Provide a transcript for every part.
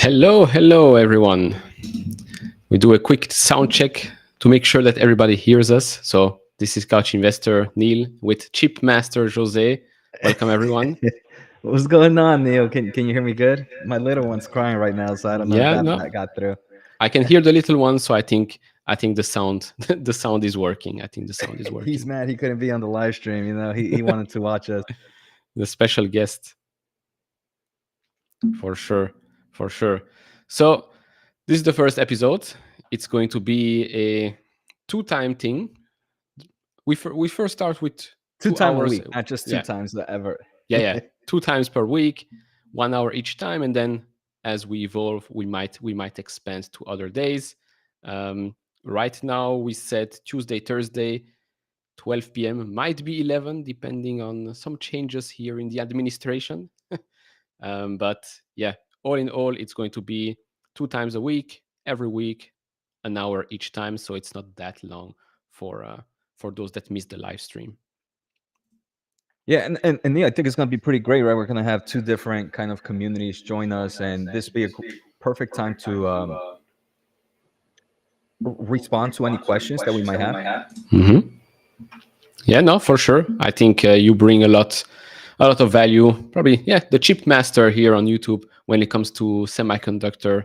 Hello, everyone. We do a quick sound check to make sure that everybody hears us. So this is Couch Investor Neil with Chip Master Jose. Welcome, everyone. What's going on, Neil? Can you hear me good? My little one's crying right now, so I don't know if that got through. I can hear the little one, so I think the sound the sound is working. I think the sound is working. He's mad he couldn't be on the live stream. You know, he wanted to watch us. The special guest, for sure. So this is the first episode. It's going to be a 2-time thing. We first start with 2 times a week, not just 2 times ever. Yeah. 2 times per week, 1 hour each time, and then as we evolve, we might expand to other days. Right now, we said Tuesday, Thursday, 12 p.m. might be 11, depending on some changes here in the administration. But yeah, all in all, it's going to be 2 times a week, every week, an hour each time. So it's not that long for those that miss the live stream. Yeah, and yeah, I think it's going to be pretty great, right? We're going to have two different kind of communities join us, and this be a perfect time to respond to any questions that we might have. Mm-hmm. Yeah, no, for sure. I think you bring a lot of value. Probably, yeah, the chip master here on YouTube when it comes to semiconductors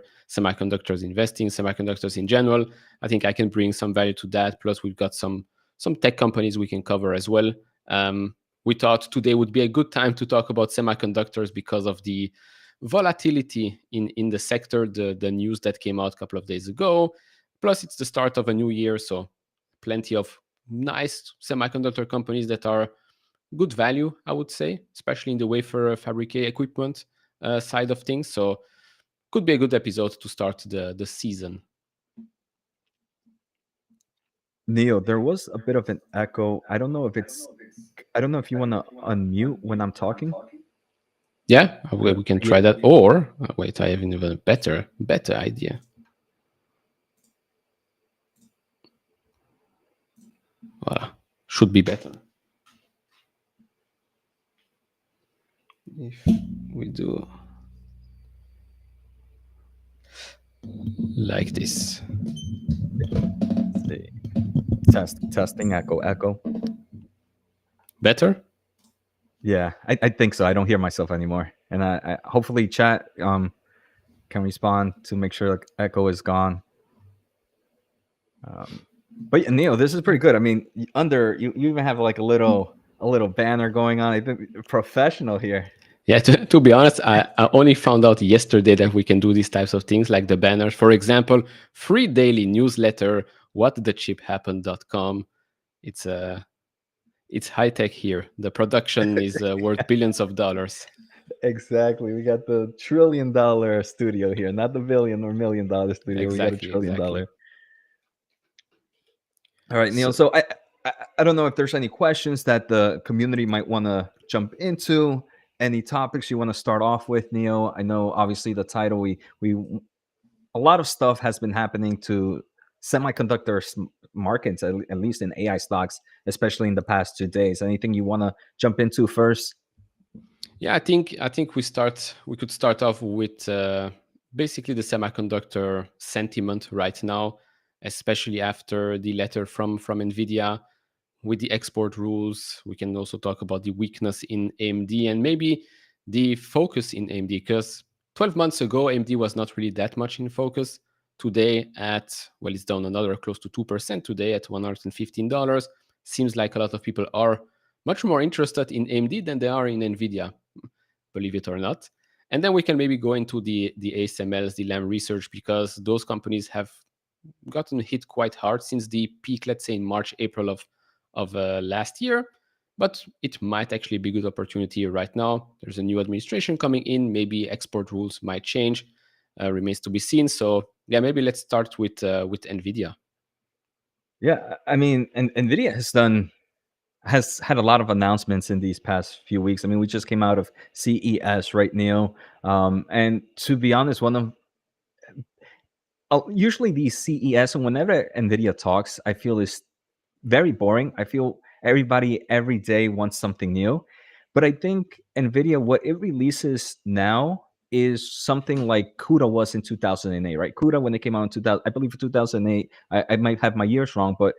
investing, semiconductors in general. I think I can bring some value to that. Plus, we've got some tech companies we can cover as well. We thought today would be a good time to talk about semiconductors because of the volatility in the sector, the news that came out a couple of days ago. Plus, it's the start of a new year, so plenty of nice semiconductor companies that are good value, I would say, especially in the wafer fabricate equipment side of things. So could be a good episode to start the season. Neil, there was a bit of an echo. I don't know if you want to unmute when I'm talking. Yeah, we can try that. Or wait, I have an even better idea. Voilà. Should be better. If we do like this. Testing, echo. Better? Yeah, I think so. I don't hear myself anymore. And I hopefully chat can respond to make sure like echo is gone. But yeah, Neil, this is pretty good. I mean, you even have like a little banner going on. I think professional here. Yeah, to be honest, I only found out yesterday that we can do these types of things like the banners. For example, free daily newsletter, whatthechipHappened.com. It's high tech here. The production is worth billions of dollars. Exactly. We got the $1 trillion studio here, not the billion or $1 million studio. Exactly, we got $1 trillion. Exactly. All right, Neil. So I don't know if there's any questions that the community might want to jump into. Any topics you want to start off with, Neil? I know obviously the title we a lot of stuff has been happening to semiconductor markets, at least in AI stocks, especially in the past 2 days. Anything you want to jump into first? Yeah, I think we could start off with basically the semiconductor sentiment right now, especially after the letter from NVIDIA with the export rules. We can also talk about the weakness in AMD and maybe the focus in AMD, because 12 months ago, AMD was not really that much in focus. Today it's down another close to 2% today at $115. Seems like a lot of people are much more interested in AMD than they are in NVIDIA, believe it or not. And then we can maybe go into the ASMLs, the Lam Research, because those companies have gotten hit quite hard since the peak, let's say in March, April of last year. But it might actually be a good opportunity right now. There's a new administration coming in. Maybe export rules might change. Remains to be seen. So yeah, maybe let's start with NVIDIA. Yeah, I mean, and NVIDIA has had a lot of announcements in these past few weeks. I mean, we just came out of CES, right, Neil? And to be honest, usually these CES, and whenever NVIDIA talks, I feel is very boring. I feel everybody every day wants something new. But I think NVIDIA, what it releases now is something like CUDA was in 2008, right? CUDA, when it came out in 2000, I believe 2008, I might have my years wrong, but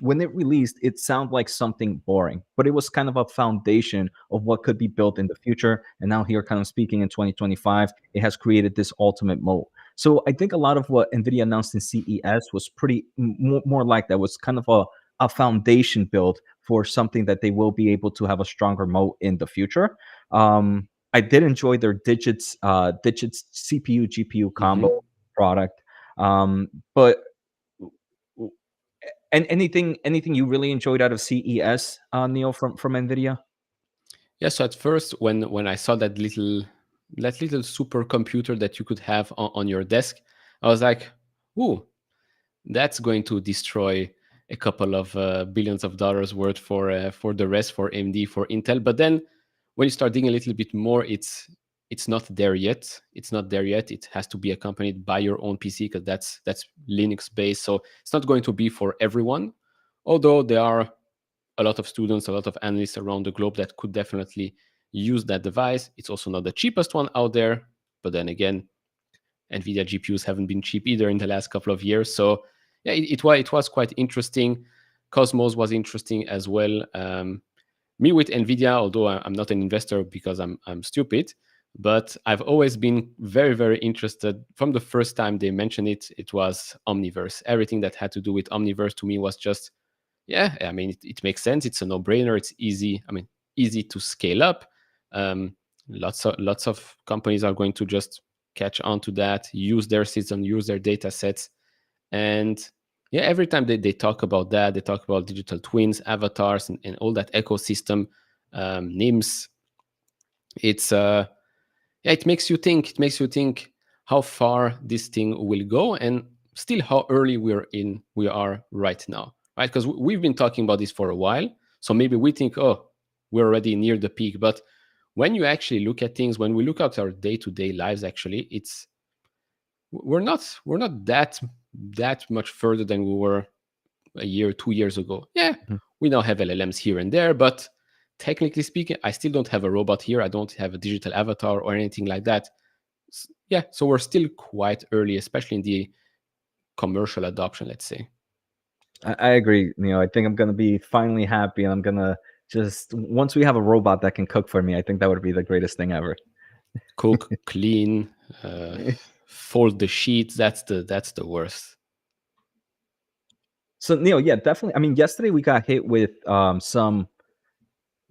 when it released, it sounded like something boring, but it was kind of a foundation of what could be built in the future. And now here, kind of speaking in 2025, it has created this ultimate mode. So I think a lot of what NVIDIA announced in CES was pretty more like that, was kind of a foundation build for something that they will be able to have a stronger moat in the future. I did enjoy their digits CPU GPU combo product. But and anything you really enjoyed out of CES, Neil, from NVIDIA? Yeah, so at first when I saw that little supercomputer that you could have on your desk, I was like, ooh, that's going to destroy a couple of billions of dollars worth for the rest, for AMD, for Intel. But then when you start digging a little bit more, it's it's not there yet. It's not there yet. It has to be accompanied by your own PC because that's Linux based. So it's not going to be for everyone. Although there are a lot of students, a lot of analysts around the globe that could definitely use that device. It's also not the cheapest one out there, but then again, NVIDIA GPUs haven't been cheap either in the last couple of years. So yeah, it was quite interesting. Cosmos was interesting as well. Me with NVIDIA, although I'm not an investor because I'm stupid, but I've always been very, very interested. From the first time they mentioned it, it was Omniverse. Everything that had to do with Omniverse to me was just, yeah, I mean, it makes sense. It's a no-brainer. It's easy. I mean, easy to scale up. Lots of companies are going to just catch on to that, use their system, use their data sets. And yeah, every time they talk about that, they talk about digital twins, avatars, and all that ecosystem, NIMS. It's yeah, it makes you think. It makes you think how far this thing will go, and still how early we are right now, right? Because we've been talking about this for a while, so maybe we think, oh, we're already near the peak. But when you actually look at things, when we look at our day-to-day lives, actually, it's we're not that much further than we were a year, 2 years ago. Yeah, Mhm. we now have LLMs here and there, but technically speaking, I still don't have a robot here. I don't have a digital avatar or anything like that. Yeah, so we're still quite early, especially in the commercial adoption, let's say. I agree, Neil. I think I'm gonna be finally happy, and I'm gonna just once we have a robot that can cook for me, I think that would be the greatest thing ever. Cook, clean, fold the sheets. That's the worst. So Neil, yeah, definitely. I mean, yesterday we got hit with some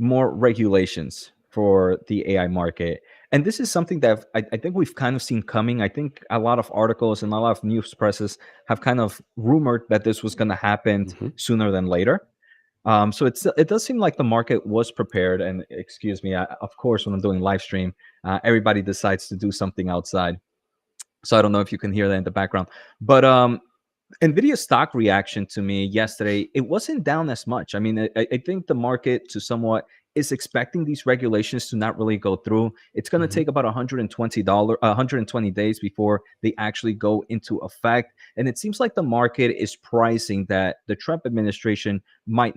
more regulations for the AI market. And this is something that I think we've kind of seen coming. I think a lot of articles and a lot of news presses have kind of rumored that this was going to happen Hmm. sooner than later. So it does seem like the market was prepared. And excuse me, of course, when I'm doing live stream, everybody decides to do something outside. So I don't know if you can hear that in the background, but Nvidia stock reaction to me yesterday, it wasn't down as much. I mean, I think the market to somewhat is expecting these regulations to not really go through. It's going to Hmm. take about $120 days before they actually go into effect. And it seems like the market is pricing that the Trump administration might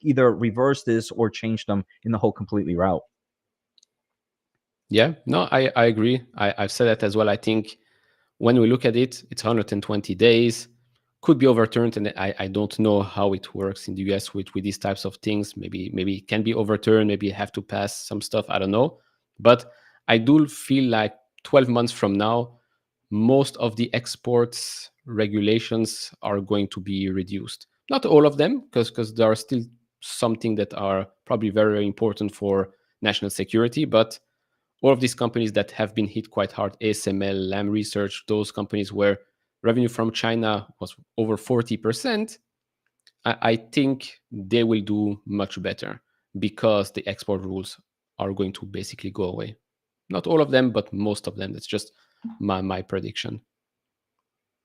either reverse this or change them in the whole completely route. Yeah, no, I agree. I've said that as well. I think when we look at it, it's 120 days, could be overturned, and I don't know how it works in the US with these types of things. Maybe it can be overturned, maybe you have to pass some stuff, I don't know. But I do feel like 12 months from now, most of the exports regulations are going to be reduced. Not all of them, because there are still something that are probably very, very important for national security, but all of these companies that have been hit quite hard, ASML, Lam Research, those companies where revenue from China was over 40%, I think they will do much better because the export rules are going to basically go away. Not all of them, but most of them. That's just my prediction.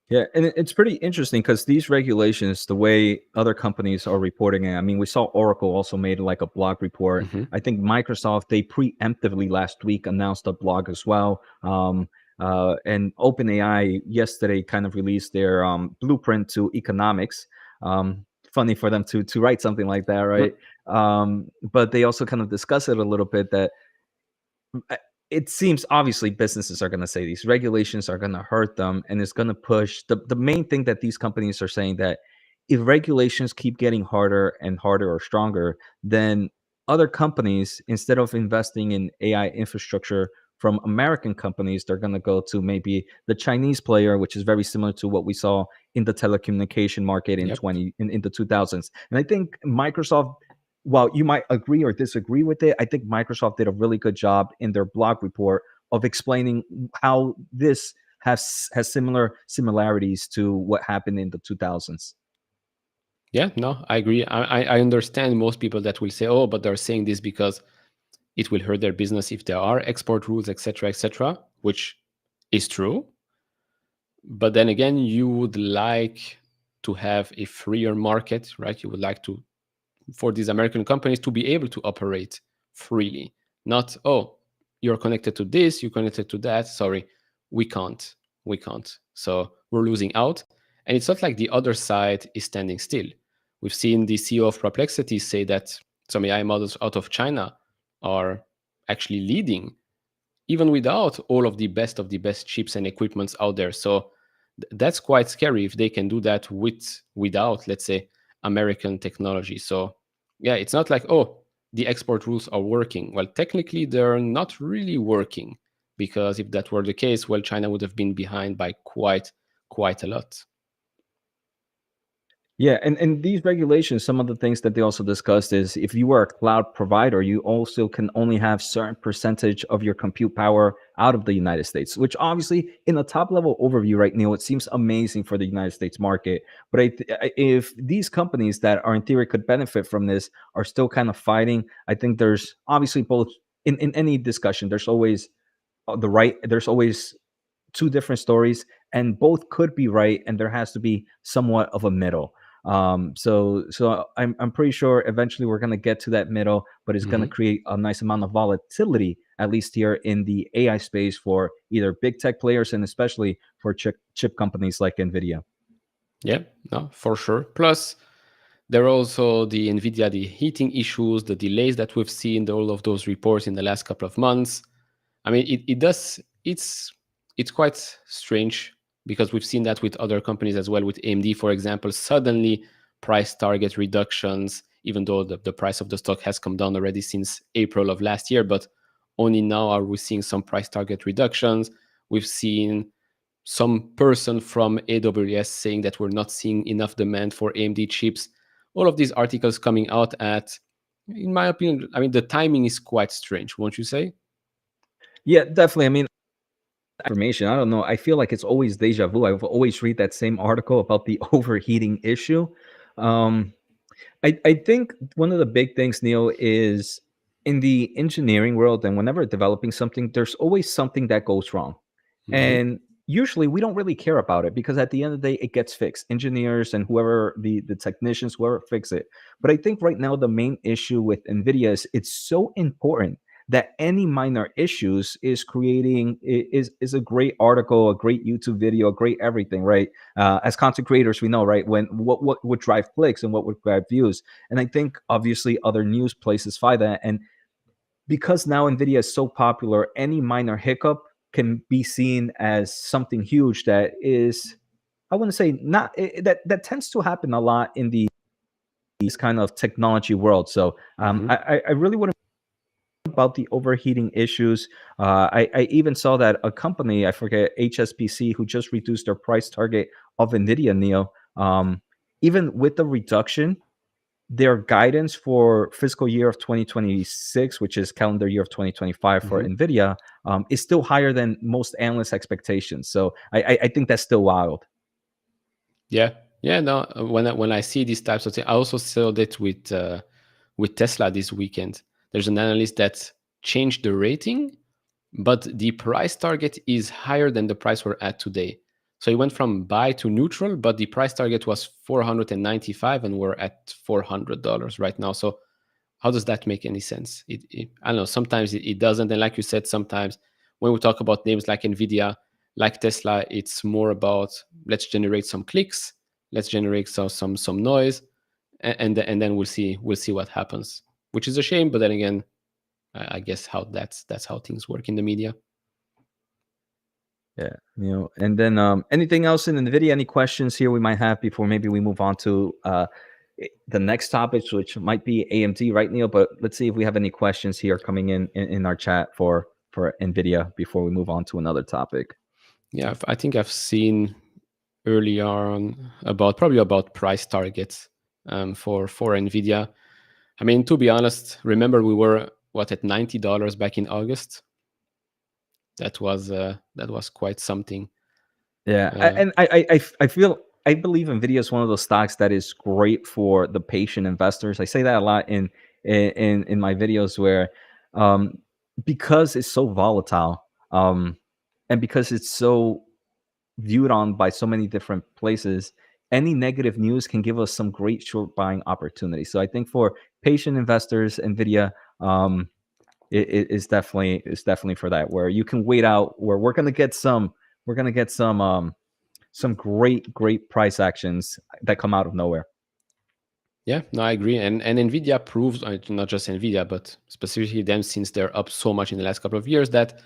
Yeah, and it's pretty interesting because these regulations, the way other companies are reporting it, I mean, we saw Oracle also made like a blog report. Hmm. I think Microsoft, they preemptively last week announced a blog as well. And OpenAI yesterday kind of released their blueprint to economics. Funny for them to write something like that, right? But they also kind of discuss it a little bit that I- it seems obviously businesses are going to say these regulations are going to hurt them, and it's going to push the main thing that these companies are saying that if regulations keep getting harder and harder or stronger, then other companies, instead of investing in AI infrastructure from American companies, they're going to go to maybe the Chinese player, which is very similar to what we saw in the telecommunication market in Yep. in the 2000s. And I think Microsoft, while you might agree or disagree with it, I think Microsoft did a really good job in their blog report of explaining how this has similarities to what happened in the 2000s. Yeah, no, I agree. I understand most people that will say, oh, but they're saying this because it will hurt their business if there are export rules, etc., which is true. But then again, you would like to have a freer market, right? You would like to, for these American companies to be able to operate freely. Not, oh, you're connected to this, you're connected to that. Sorry, we can't. We can't. So we're losing out. And it's not like the other side is standing still. We've seen the CEO of Perplexity say that some AI models out of China are actually leading, even without all of the best chips and equipments out there. So that's quite scary if they can do that without, let's say, American technology. So yeah, it's not like, oh, the export rules are working. Well, technically they're not really working, because if that were the case, well, China would have been behind by quite a lot. Yeah, and these regulations, some of the things that they also discussed is if you are a cloud provider, you also can only have certain percentage of your compute power out of the United States, which obviously in a top level overview right now, it seems amazing for the United States market. But if these companies that are in theory could benefit from this are still kind of fighting, I think there's obviously both in any discussion, there's always there's always two different stories, and both could be right, and there has to be somewhat of a middle. So I'm pretty sure eventually we're going to get to that middle, but it's going to Mhm. create a nice amount of volatility, at least here in the AI space, for either big tech players and especially for chip companies like NVIDIA. Yeah, no, for sure. Plus, there are also the NVIDIA, the heating issues, the delays that we've seen, all of those reports in the last couple of months. I mean, it does, it's quite strange, because we've seen that with other companies as well, with AMD, for example, suddenly price target reductions, even though the price of the stock has come down already since April of last year, but only now are we seeing some price target reductions. We've seen some person from AWS saying that we're not seeing enough demand for AMD chips. All of these articles coming out at, in my opinion, I mean, the timing is quite strange, won't you say? Yeah, definitely. I mean, information, I don't know, I feel like it's always deja vu. I've always read that same article about the overheating issue. um I think one of the big things, Neil, is in the engineering world, and whenever developing something, there's always something that goes wrong. Hmm. And usually we don't really care about it because at the end of the day, it gets fixed. Engineers and whoever the technicians, whoever fix it. But I think right now the main issue with NVIDIA is it's so important that any minor issues is creating is a great article, a great YouTube video, a great everything, right? As content creators, we know, right, when what would drive clicks and what would drive views. And I think obviously other news places find that. And because now Nvidia is so popular, any minor hiccup can be seen as something huge that is, I want to say, not that tends to happen a lot in these kind of technology world. So Hmm. I really want about the overheating issues. I even saw that a company, I forget, HSBC, who just reduced their price target of NVIDIA, Neo. Even with the reduction, their guidance for fiscal year of 2026, which is calendar year of 2025 for Hmm. NVIDIA, is still higher than most analyst expectations. So I think that's still wild. Yeah, yeah. No, when I see these types of things, I also saw that with Tesla this weekend. There's an analyst that changed the rating, but the price target is higher than the price we're at today. So it went from buy to neutral, but the price target was 495, and we're at $400 right now. So how does that make any sense? I don't know. Sometimes it doesn't, and like you said, sometimes when we talk about names like Nvidia, like Tesla, it's more about, let's generate some clicks, let's generate some noise, and then we'll see what happens, which is a shame. But then again, I guess how that's how things work in the media. Yeah, and then anything else in NVIDIA? Any questions here we might have before maybe we move on to the next topics, which might be AMD, right, Neil? But let's see if we have any questions here coming in our chat for NVIDIA before we move on to another topic. Yeah, I think I've seen earlier on probably about price targets for Nvidia. I mean, to be honest, remember we were what, at $90 back in August. That was quite something. Yeah, Uh, and I feel I believe Nvidia is one of those stocks that is great for the patient investors. I say that a lot in my videos where um, because it's so volatile, and because it's so viewed on by so many different places, any negative news can give us some great short buying opportunities. So I think for patient investors, Nvidia, um, is definitely for that, where you can wait out, where we're gonna get some great price actions that come out of nowhere. Yeah, no, I agree. And NVIDIA proves, not just NVIDIA, but specifically them, since they're up so much in the last couple of years, that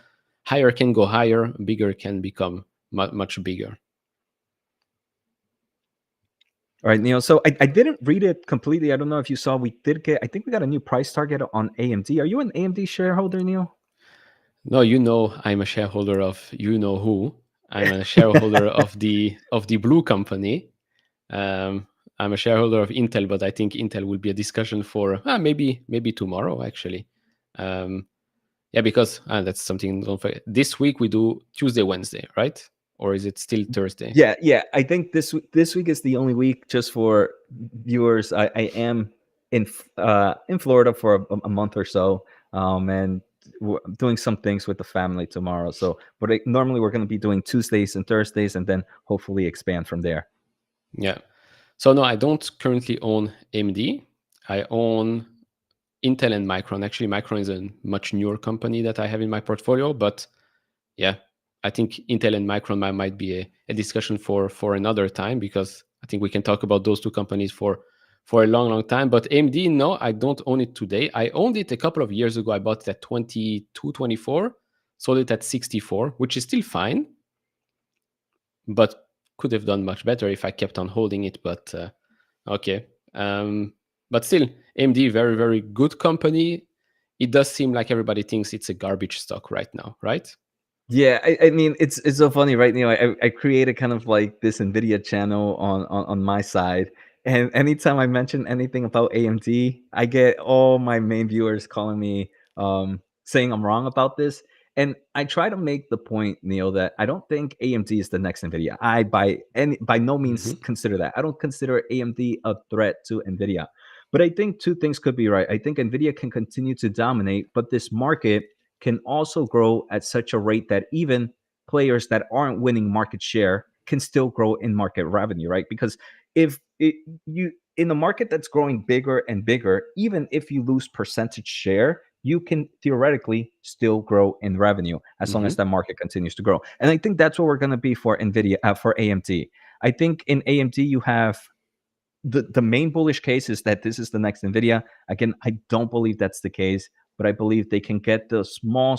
higher can go higher, bigger can become much bigger. All right, Neil. So I didn't read it completely. I don't know if you saw. I think we got a new price target on AMD. Are you an AMD shareholder, Neil? No, I'm a shareholder of you know who. I'm a shareholder of the blue company. I'm a shareholder of Intel, but I think Intel will be a discussion for maybe tomorrow actually. Yeah, because that's something. Don't forget. This week we do Tuesday, Wednesday, right? Or is it still Thursday? Yeah. I think this week is the only week. Just for viewers, I am in Florida for a month or so, and doing some things with the family tomorrow. So, but normally we're going to be doing Tuesdays and Thursdays, and then hopefully expand from there. Yeah. So no, I don't currently own AMD. I own Intel and Micron. Actually, Micron is a much newer company that I have in my portfolio, but yeah, I think Intel and Micron might be a discussion for another time, because I think we can talk about those two companies for a long time. But AMD, no, I don't own it today. I owned it a couple of years ago. I bought it at 22, 24, sold it at 64, which is still fine, but could have done much better if I kept on holding it. But okay. But still, AMD, very, very good company. It does seem like everybody thinks it's a garbage stock right now, right? Yeah, I mean, it's so funny, right? I created kind of like this NVIDIA channel on my side, and anytime I mention anything about AMD, I get all my main viewers calling me, saying I'm wrong about this. And I try to make the point, Neil, that I don't think AMD is the next NVIDIA. I by no means Mm-hmm. consider that. I don't consider AMD a threat to NVIDIA. But I think two things could be right. I think NVIDIA can continue to dominate, but this market can also grow at such a rate that even players that aren't winning market share can still grow in market revenue, right? Because if you in a market that's growing bigger and bigger, even if you lose percentage share, you can theoretically still grow in revenue as long Mm-hmm. as that market continues to grow. And I think that's what we're going to be for NVIDIA, for AMD. I think in AMD you have the main bullish case is that this is the next NVIDIA. Again, I don't believe that's the case, but I believe they can get the small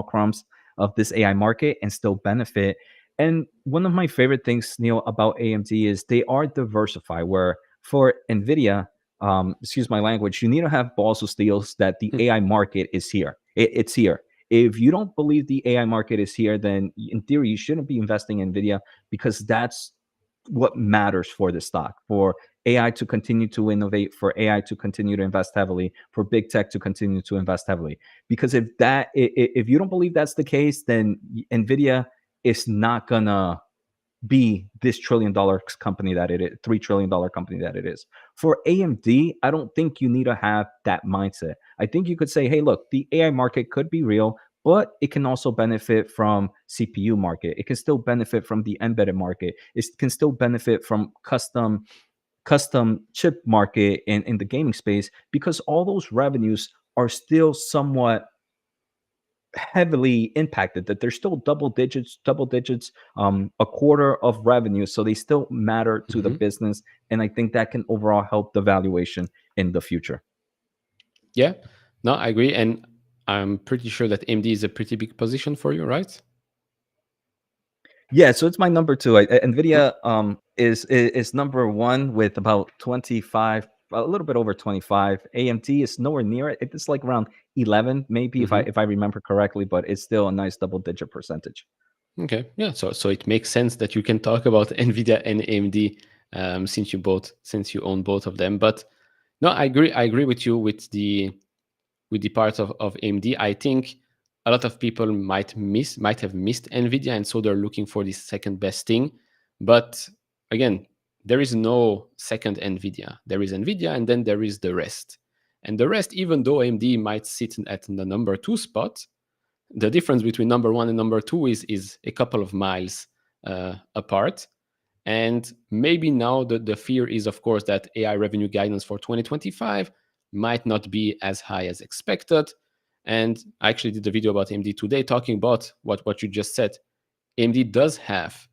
crumbs of this AI market and still benefit. And one of my favorite things, Neil, about AMD is they are diversified. Where for NVIDIA, excuse my language, you need to have balls of steels that the AI market is here. It's here. If you don't believe the AI market is here, then in theory you shouldn't be investing in NVIDIA, because that's what matters for the stock, for AI to continue to innovate, for AI to continue to invest heavily, for big tech to continue to invest heavily. Because if you don't believe that's the case, then NVIDIA is not gonna be this $1 trillion company that it is, $3 trillion company that it is. For AMD, I don't think you need to have that mindset. I think you could say, hey, look, the AI market could be real, but it can also benefit from CPU market. It can still benefit from the embedded market. It can still benefit from custom chip market in the gaming space, because all those revenues are still somewhat heavily impacted, that they're still double digits, a quarter of revenue, so they still matter to the Mm-hmm. business. And I think that can overall help the valuation in the future. Yeah, no, I agree. And I'm pretty sure that AMD is a pretty big position for you, right? Yeah, so it's my number two. Mm. Nvidia is number one with about 25, a little bit over 25. AMD is nowhere near it. It's like around 11, maybe, if I Mm-hmm. if I remember correctly, but it's still a nice double-digit percentage. Okay, yeah. So it makes sense that you can talk about NVIDIA and AMD, since you own both of them. But no, I agree. I agree with you with the part of AMD. I think a lot of people might have missed NVIDIA, and so they're looking for the second best thing. But again, there is no second NVIDIA. There is NVIDIA, and then there is the rest. And the rest, even though AMD might sit at the number two spot, the difference between number one and number two is a couple of miles apart. And maybe now the fear is, of course, that AI revenue guidance for 2025 might not be as high as expected. And I actually did a video about AMD today talking about what you just said. AMD does have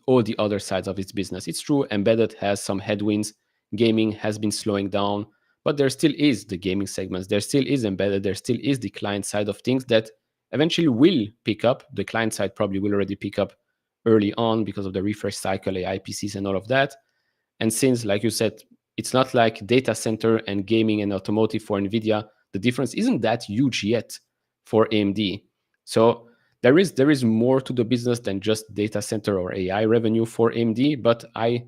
all the other sides of its business. It's true, embedded has some headwinds. Gaming has been slowing down, but there still is the gaming segments. There still is embedded. There still is the client side of things that eventually will pick up. The client side probably will already pick up early on because of the refresh cycle, AI PCs, and all of that. And since, like you said, it's not like data center and gaming and automotive for NVIDIA, the difference isn't that huge yet for AMD. So there is more to the business than just data center or AI revenue for AMD, but I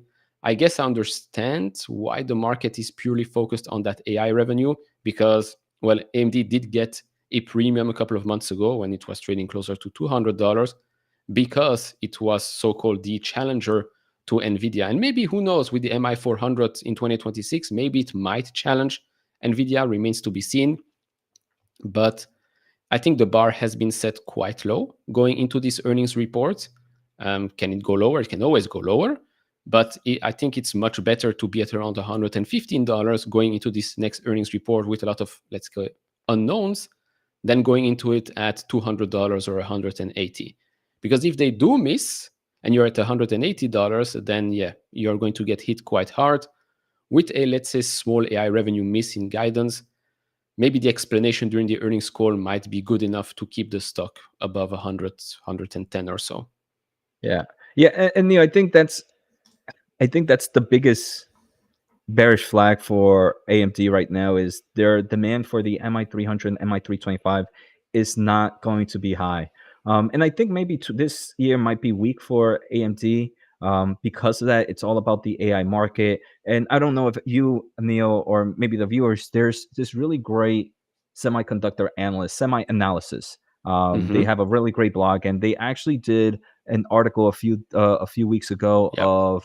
guess I understand why the market is purely focused on that AI revenue because, well, AMD did get a premium a couple of months ago when it was trading closer to $200 because it was so-called the challenger to NVIDIA. And maybe, who knows, with the MI400 in 2026, maybe it might challenge NVIDIA, remains to be seen. But I think the bar has been set quite low going into this earnings report. Can it go lower? It can always go lower. But I think it's much better to be at around $115 going into this next earnings report with a lot of, let's go, unknowns than going into it at $200 or $180. Because if they do miss and you're at $180, then yeah, you're going to get hit quite hard. With a, let's say, small AI revenue miss in guidance, maybe the explanation during the earnings call might be good enough to keep the stock above 100, 110 or so. Yeah. Yeah. And Neil, I think that's the biggest bearish flag for AMD right now is their demand for the MI300 and MI325 is not going to be high. And I think maybe this year might be weak for AMD because of that. It's all about the AI market. And I don't know if you, Neil, or maybe the viewers, there's this really great semiconductor analyst, semi analysis. They have a really great blog, and they actually did an article a few weeks ago Yep. of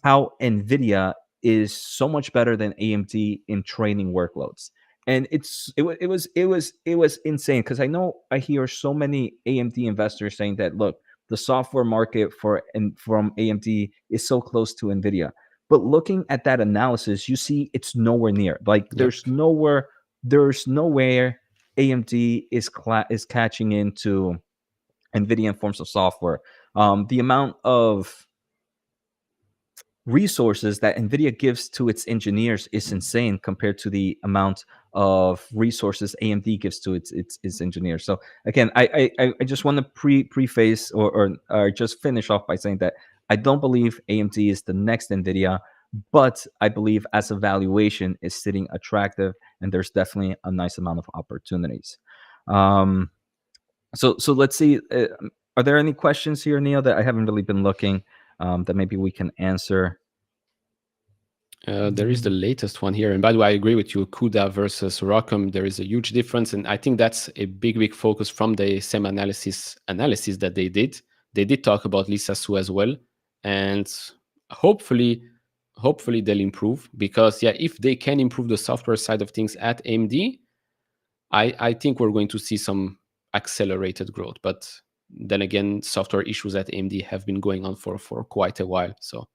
how NVIDIA is so much better than AMD in training workloads. And it was insane because I hear so many AMD investors saying that, look, the software market from AMD is so close to NVIDIA. But looking at that analysis, you see it's nowhere near. Like Yep. there's nowhere AMD is catching into NVIDIA in forms of software. The amount of resources that NVIDIA gives to its engineers is insane compared to the amount of resources AMD gives to its engineers. So again, I just want to preface or just finish off by saying that I don't believe AMD is the next NVIDIA, but I believe as a valuation is sitting attractive, and there's definitely a nice amount of opportunities. So let's see. Are there any questions here, Neil, that I haven't really been looking that maybe we can answer? There is the latest one here. And by the way, I agree with you. CUDA versus ROCm, there is a huge difference. And I think that's a big focus from the SEM analysis that they did. They did talk about Lisa Su as well. And hopefully they'll improve because, yeah, if they can improve the software side of things at AMD, I think we're going to see some accelerated growth. But then again, software issues at AMD have been going on for quite a while. So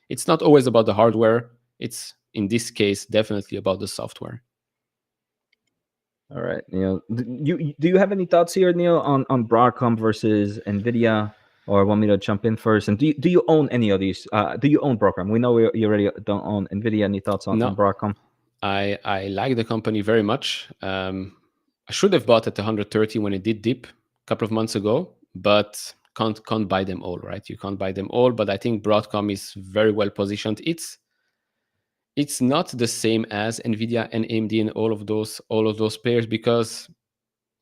it's not always about the hardware. It's, in this case, definitely about the software. All right, Neil. Do you have any thoughts here, Neil, on Broadcom versus NVIDIA, or want me to jump in first? And do you own any of these? Do you own Broadcom? We know you already don't own NVIDIA. Any thoughts on Broadcom? I like the company very much. I should have bought at 130 when it did dip a couple of months ago, but can't buy them all, right? You can't buy them all, but I think Broadcom is very well positioned. It's not the same as NVIDIA and AMD and all of those players because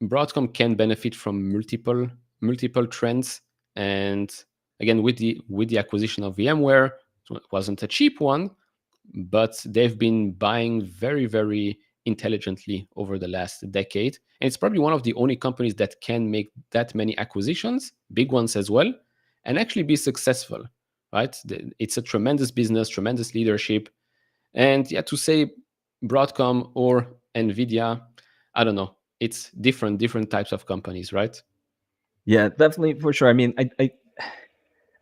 Broadcom can benefit from multiple trends. And again, with the acquisition of VMware, it wasn't a cheap one, but they've been buying very intelligently over the last decade. And it's probably one of the only companies that can make that many acquisitions, big ones as well, and actually be successful, right? It's a tremendous business, tremendous leadership. And yeah, to say Broadcom or NVIDIA, I don't know. It's different types of companies, right? Yeah, definitely, for sure. I mean,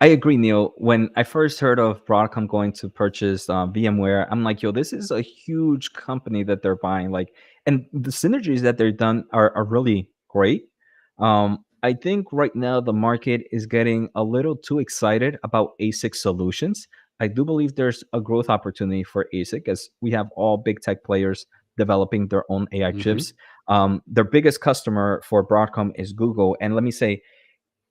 I agree, Neil. When I first heard of Broadcom going to purchase VMware, I'm like, yo, this is a huge company that they're buying. Like, and the synergies that they're done are really great. I think right now the market is getting a little too excited about ASIC solutions. I do believe there's a growth opportunity for ASIC as we have all big tech players developing their own AI Hmm. chips. Their biggest customer for Broadcom is Google, and let me say,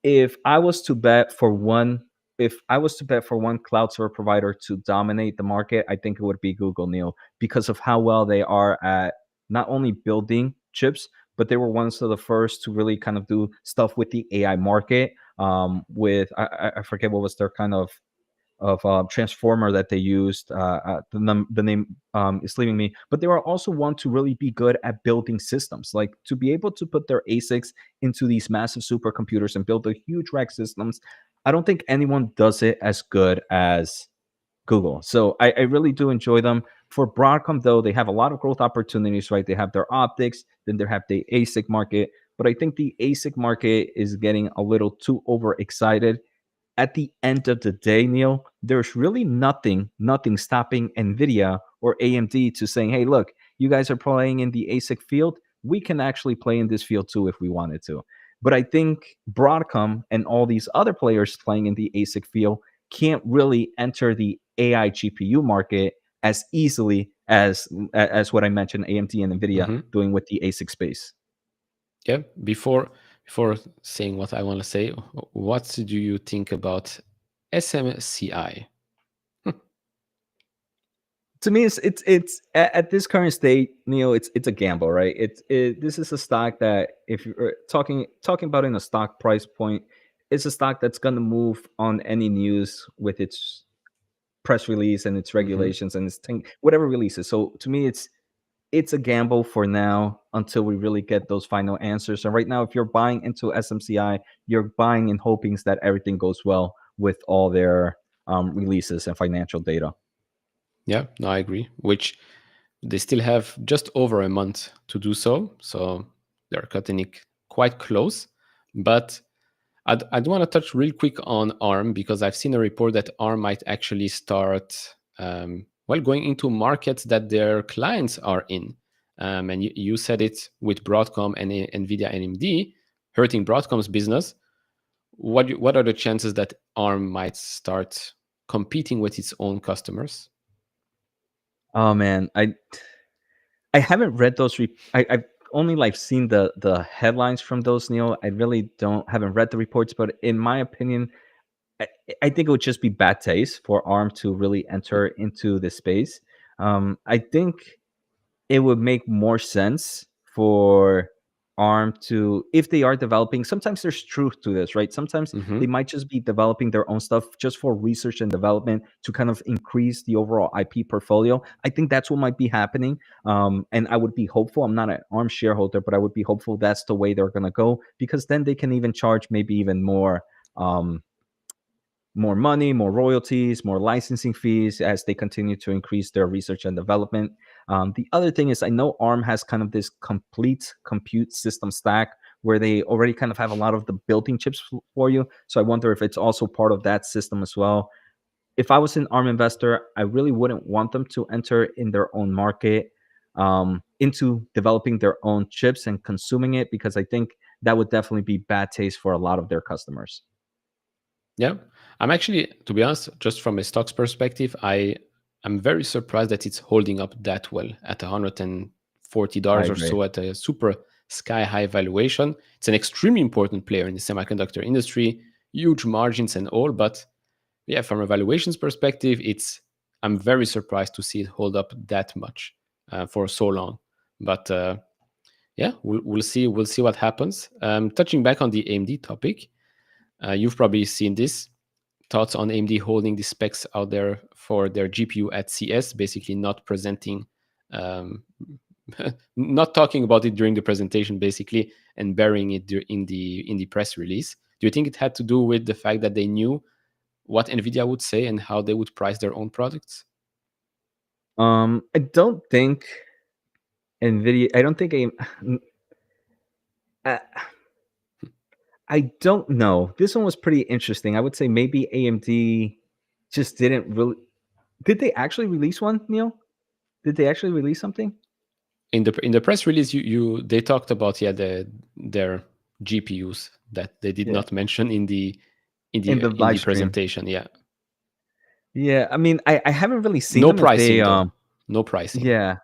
if I was to bet for one, if I was to bet for one cloud server provider to dominate the market, I think it would be Google, Neil, because of how well they are at not only building chips, but they were one of the first to really kind of do stuff with the AI market. With I forget what was their kind of transformer that they used. The name is leaving me, but they were also one to really be good at building systems, like to be able to put their ASICs into these massive supercomputers and build the huge rack systems. I don't think anyone does it as good as Google. So I really do enjoy them. For Broadcom, though, they have a lot of growth opportunities, right? They have their optics, then they have the ASIC market. But I think the ASIC market is getting a little too overexcited. At the end of the day, Neil, there's really nothing stopping NVIDIA or AMD to saying, hey, look, you guys are playing in the ASIC field. We can actually play in this field too if we wanted to. But I think Broadcom and all these other players playing in the ASIC field can't really enter the AI GPU market as easily as what I mentioned, AMD and NVIDIA Hmm. doing with the ASIC space. Yeah. Before saying what I want to say, what do you think about SMCI? To me, it's at this current state, Neil. It's a gamble, right? This is a stock that if you're talking about in a stock price point, it's a stock that's going to move on any news with its press release and its Hmm. regulations and its thing, whatever releases. So to me, it's a gamble for now until we really get those final answers. And right now, if you're buying into SMCI, you're buying in hopings that everything goes well with all their releases and financial data. Yeah, no, I agree. Which they still have just over a month to do so, so they're cutting it quite close. But I'd want to touch real quick on ARM because I've seen a report that ARM might actually start, well, going into markets that their clients are in. And you said it with Broadcom and NVIDIA and AMD hurting Broadcom's business. What are the chances that ARM might start competing with its own customers? Oh man, I haven't read those. I've only like seen the headlines from those, Neil. I really don't haven't read the reports, but in my opinion, I, I think it would just be bad taste for ARM to really enter into this space. I think it would make more sense for ARM to, if they are developing, sometimes there's truth to this, right? Sometimes Hmm. they might just be developing their own stuff just for research and development to kind of increase the overall IP portfolio. I think that's what might be happening. And I would be hopeful. I'm not an ARM shareholder, but I would be hopeful that's the way they're going to go because then they can even charge maybe even um, more money, more royalties, more licensing fees as they continue to increase their research and development. The other thing is, I know ARM has kind of this complete compute system stack where they already kind of have a lot of the built-in chips for you. So I wonder if it's also part of that system as well. If I was an ARM investor, I really wouldn't want them to enter in their own market into developing their own chips and consuming it because I think that would definitely be bad taste for a lot of their customers. Yeah, I'm actually, to be honest, just from a stocks perspective, I'm very surprised that it's holding up that well at I $140 or agree. so at a super sky high valuation. It's an extremely important player in the semiconductor industry, huge margins and all. But yeah, from a valuations perspective, I'm very surprised to see it hold up that much for so long. But yeah, we'll see what happens. Touching back on the AMD topic, you've probably seen this thoughts on AMD holding the specs out there for their GPU at CS, basically not presenting, um, not talking about it during the presentation, basically, and burying it in the press release. Do you think it had to do with the fact that they knew what NVIDIA would say and how they would price their own products? I don't think NVIDIA. I don't think I I don't know. This one was pretty interesting. I would say maybe AMD just didn't really. Did they actually release one, Neil? Did they actually release something In the press release, you they talked about, yeah, their GPUs that they did Yeah. not mention in the in in the the in the live stream? presentation. Yeah, Yeah, I mean, I haven't really seen no them if they pricing though. No pricing. yeah.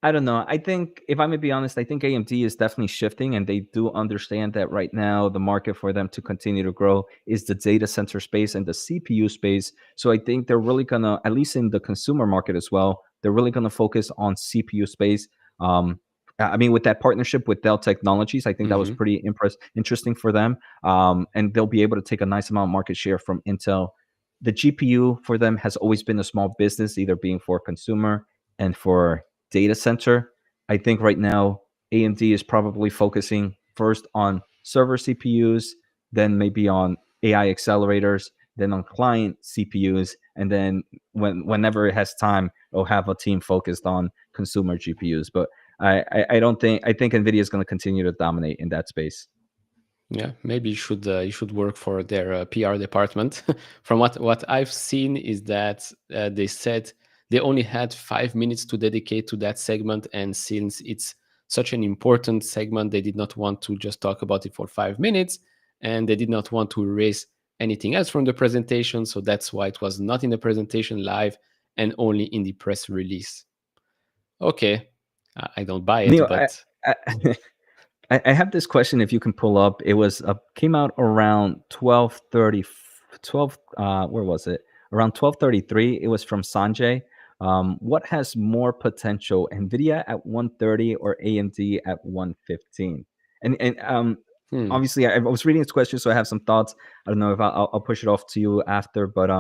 I don't know. I think if I'm gonna be honest, I think AMD is definitely shifting, and they do understand that right now the market for them to continue to grow is the data center space and the CPU space. So I think they're really gonna, at least in the consumer market as well, they're really gonna focus on CPU space. Um, I mean, with that partnership with Dell Technologies, I think that was Hmm. pretty interesting for them, and they'll be able to take a nice amount of market share from Intel. The GPU for them has always been a small business, either being for consumer and for data center. I think right now AMD is probably focusing first on server CPUs, then maybe on AI accelerators, then on client CPUs, and then whenever it has time, it'll have a team focused on consumer GPUs. But I don't think I think NVIDIA is going to continue to dominate in that space. Yeah, maybe you should work for their PR department. From what I've seen is that they said they only had 5 minutes to dedicate to that segment, and since it's such an important segment, they did not want to just talk about it for 5 minutes, and they did not want to erase anything else from the presentation. So that's why it was not in the presentation live and only in the press release. Okay, I don't buy it, Neil, but I I have this question. If you can pull up, it was came out around 12:30, 12. Where was it? Around 12:33. It was from Sanjay. What has more potential, Nvidia at 130 or AMD at 115? And hmm, obviously, I was reading this question, so I have some thoughts. I don't know if I'll push it off to you after, but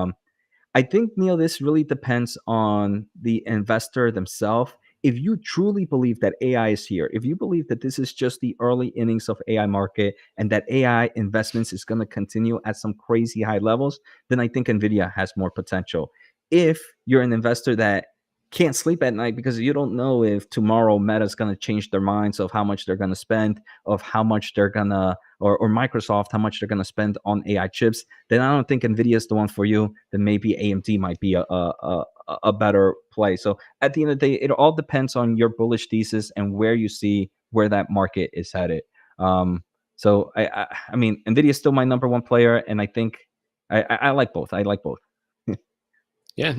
I think, Neil, this really depends on the investor themselves. If you truly believe that AI is here, if you believe that this is just the early innings of AI market and that AI investments is going to continue at some crazy high levels, then I think Nvidia has more potential. If you're an investor that can't sleep at night because you don't know if tomorrow Meta is going to change their minds of how much they're going to spend, of how much they're going to, or Microsoft, how much they're going to spend on AI chips, then I don't think Nvidia is the one for you. Then maybe AMD might be a better play. So at the end of the day, it all depends on your bullish thesis and where you see where that market is headed. So I mean, Nvidia is still my number one player, and I think I like both. I like both. yeah,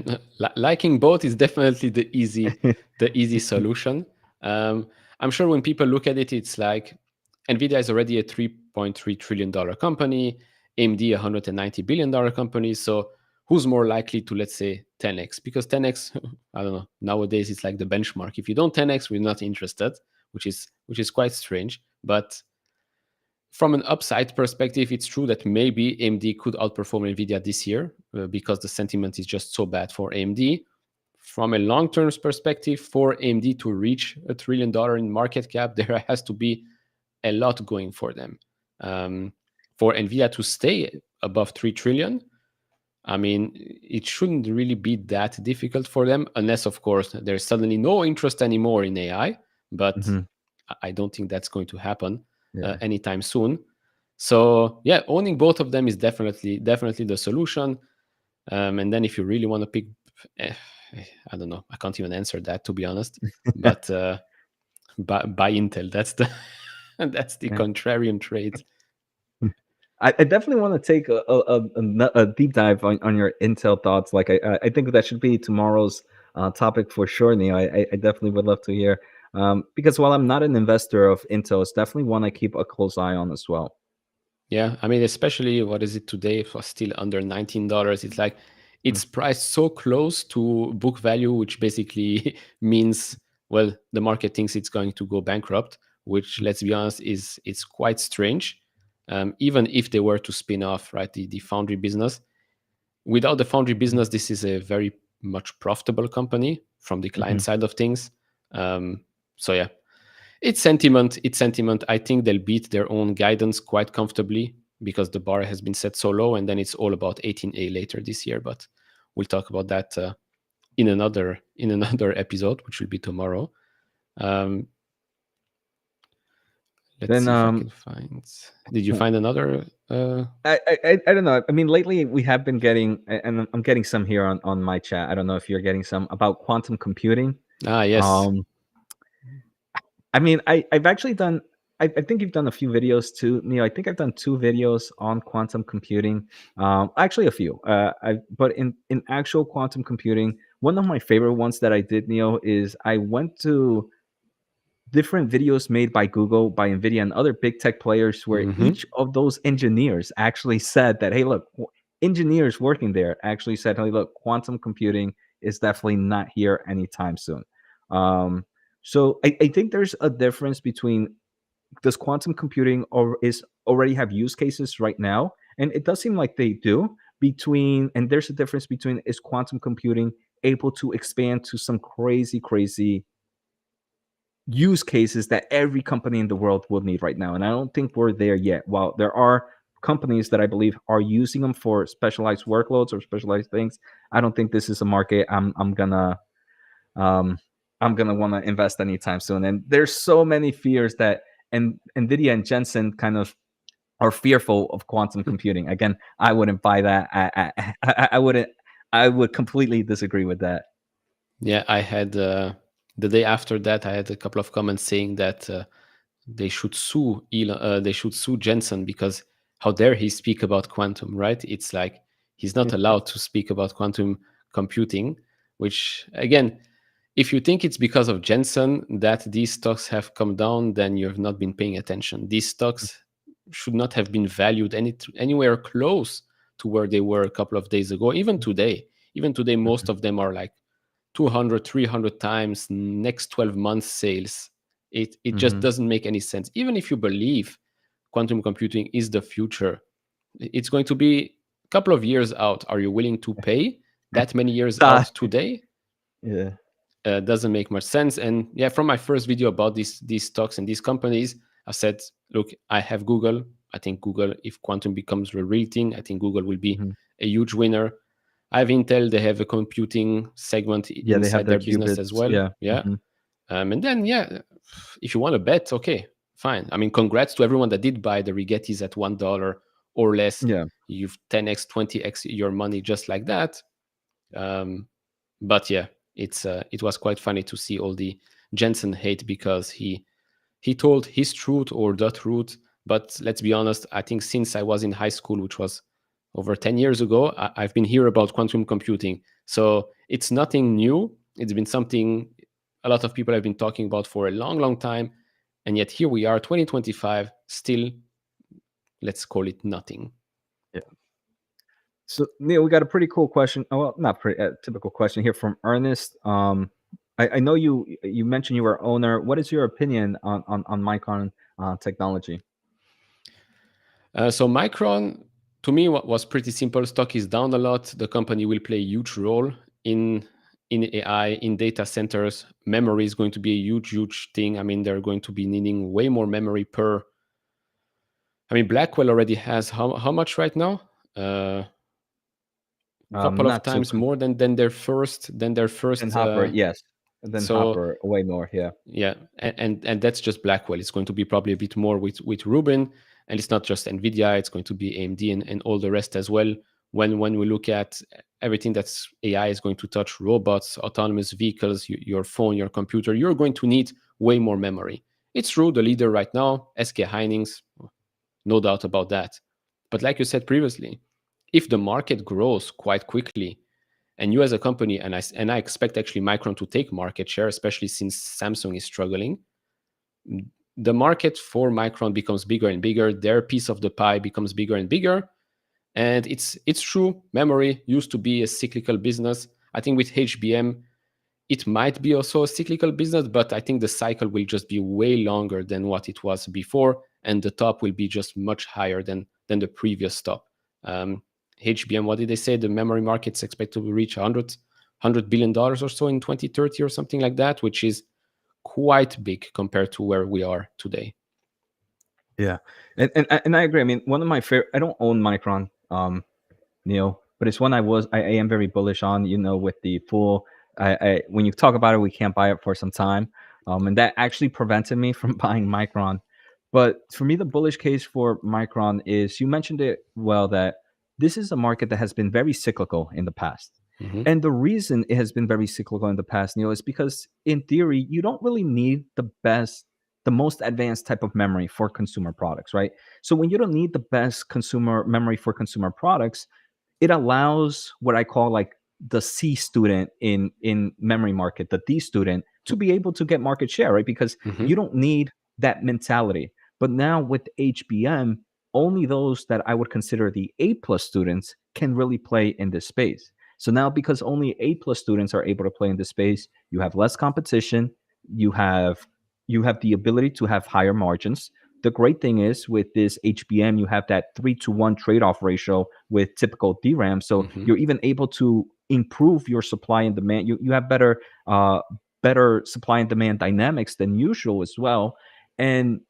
liking both is definitely the easy solution. Um, I'm sure when people look at it, it's like Nvidia is already a $3.3 trillion company, AMD $190 billion company. So who's more likely to, let's say, 10x? Because 10x, I don't know, nowadays it's like the benchmark. If you don't 10x, we're not interested, which is quite strange. But from an upside perspective, it's true that maybe AMD could outperform Nvidia this year because the sentiment is just so bad for AMD. From a long-term perspective, for AMD to reach $1 trillion in market cap, there has to be a lot going for them. For Nvidia to stay above 3 trillion, I mean, it shouldn't really be that difficult for them, unless, of course, there's suddenly no interest anymore in AI. But Mhm. I don't think that's going to happen Yeah. anytime soon. So yeah, owning both of them is definitely the solution. And then if you really want to pick, eh, I don't know, I can't even answer that, to be honest. But buy Intel. That's the that's the Yeah. contrarian trade. I definitely want to take a deep dive on your Intel thoughts. Like I think that should be tomorrow's topic for sure, Neil. I definitely would love to hear, because while I'm not an investor of Intel, it's definitely one I keep a close eye on as well. Yeah, I mean, especially what is it today for still under $19? It's like Mm, it's priced so close to book value, which basically means, well, the market thinks it's going to go bankrupt, which, let's be honest, is it's quite strange. Even if they were to spin off, right, the foundry business, without the foundry mm, business, this is a very much profitable company from the client mhm, side of things. So yeah, it's sentiment. It's sentiment. I think they'll beat their own guidance quite comfortably because the bar has been set so low, and then it's all about 18A later this year. But we'll talk about that in another episode, which will be tomorrow. Um, Let's Then see if I can find. Did you find another? I don't know. I mean, lately we have been getting, and I'm getting some here on my chat. I don't know if you're getting some about quantum computing. Yes. I mean, I've actually done. I think you've done a few videos too, Neil. I think I've done 2 videos on quantum computing. Actually, a few. But in actual quantum computing, one of my favorite ones that I did, Neil, is I went to different videos made by Google, by NVIDIA, and other big tech players, where Mm-hmm. each of those engineers actually said that, hey, look, engineers working there actually said, hey, look, quantum computing is definitely not here anytime soon. So I think there's a difference between, does quantum computing or is already have use cases right now, and it does seem like they do, between, and there's a difference between, is quantum computing able to expand to some crazy use cases that every company in the world would need right now. And I don't think we're there yet. While there are companies that I believe are using them for specialized workloads or specialized things, I don't think this is a market um, I'm gonna want to invest anytime soon. And there's so many fears that, and NVIDIA and Jensen kind of are fearful of quantum computing. Again, I wouldn't buy that. I wouldn't. I would completely disagree with that. Yeah, I had the day after that. I had a couple of comments saying that they should sue Elon, they should sue Jensen because how dare he speak about quantum? Right? It's like he's not allowed to speak about quantum computing. Which again, if you think it's because of Jensen that these stocks have come down, then you have not been paying attention. These stocks should not have been valued anywhere close to where they were a couple of days ago. Even today, most of them are like 200, 300 times next 12 months sales. It just Mhm. doesn't make any sense. Even if you believe quantum computing is the future, it's going to be a couple of years out. Are you willing to pay that many years out That, today? yeah. Doesn't make much sense. And yeah, from my first video about these stocks and these companies, I said, look, I have Google. I think Google, if quantum becomes a real thing, I think Google will be Mhm. a huge winner. I have Intel. They have a computing segment Yeah, they have inside the their business as qubits. well. Yeah. Yeah. Mhm. And then, yeah, if you want to bet, okay, fine. I mean, congrats to everyone that did buy the Rigettis at $1 or less. Yeah. You've 10x, 20x your money just like that. But yeah, it was quite funny to see all the Jensen hate because he told his truth or the truth. But let's be honest, I think since I was in high school, which was over 10 years ago, I've been here about quantum computing. So it's nothing new. It's been something a lot of people have been talking about for a long time. And yet here we are, 2025, still, let's call it nothing. Yeah. So Neil, we got a pretty cool question. Oh, well, not pretty typical question here from Ernest. I know you mentioned you were owner. What is your opinion on Micron technology? So Micron, to me, what was pretty simple. Stock is down a lot. The company will play a huge role in AI, in data centers. Memory is going to be a huge thing. I mean, they're going to be needing way more memory per. I mean, Blackwell already has how much right now? A couple of Not too times more than their first. and Hopper, yes, and then So Hopper way more. Yeah. yeah, and that's just Blackwell. It's going to be probably a bit more with Rubin, and it's not just NVIDIA. It's going to be AMD and all the rest as well. When we look at everything that's AI is going to touch, robots, autonomous vehicles, your phone, your computer, you're going to need way more memory. It's true, the leader right now, SK Hynix, no doubt about that. But like you said previously, if the market grows quite quickly, and you as a company, and I expect actually Micron to take market share, especially since Samsung is struggling, the market for Micron becomes bigger and bigger. Their piece of the pie becomes bigger and bigger. And it's true, memory used to be a cyclical business. I think with HBM, it might be also a cyclical business, but I think the cycle will just be way longer than what it was before, and the top will be just much higher than the previous top. HBM, what did they say? The memory market's expected to reach $100 billion or so in 2030 or something like that, which is quite big compared to where we are today. Yeah, and I agree. I mean, one of my favorite. I don't own Micron, Neil, but it's one I am very bullish on. You know, with the full. When you talk about it, we can't buy it for some time, and that actually prevented me from buying Micron But for me, the bullish case for Micron is, you mentioned it well, that this is a market that has been very cyclical in the past. Hmm. And the reason it has been very cyclical in the past, Neil, is because in theory, you don't really need the most advanced type of memory for consumer products, right? So when you don't need the best consumer memory for consumer products, it allows what I call like the C student in memory market, the D student, to be able to get market share, right? Because Hmm. you don't need that mentality. But now with HBM, only those that I would consider the A plus students can really play in this space. So now, because only A plus students are able to play in this space, you have less competition. You have you have the ability to have higher margins. The great thing is, with this HBM, you have that 3-to-1 trade-off ratio with typical DRAM. So Hmm. you're even able to improve your supply and demand. You have better supply and demand dynamics than usual as well. And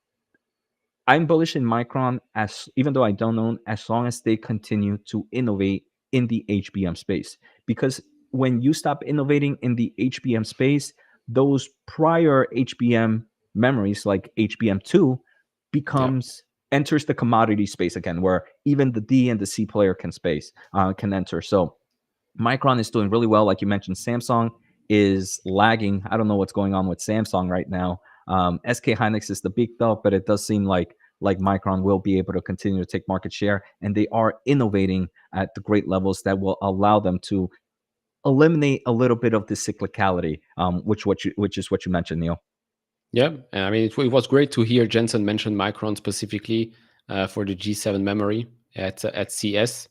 I'm bullish in Micron, as even though I don't own, as long as they continue to innovate in the HBM space. Because when you stop innovating in the HBM space, those prior HBM memories like HBM2 Yeah. becomes enters the commodity space again, where even the D and the C player can enter. So Micron is doing really well. Like you mentioned, Samsung is lagging. I don't know what's going on with Samsung right now. SK Hynix is the big dog, but it does seem like Micron will be able to continue to take market share, and they are innovating at the great levels that will allow them to eliminate a little bit of the cyclicality, which is what you mentioned, Neil. Yeah, and I mean, it was great to hear Jensen mention Micron specifically for the G7 memory at CS.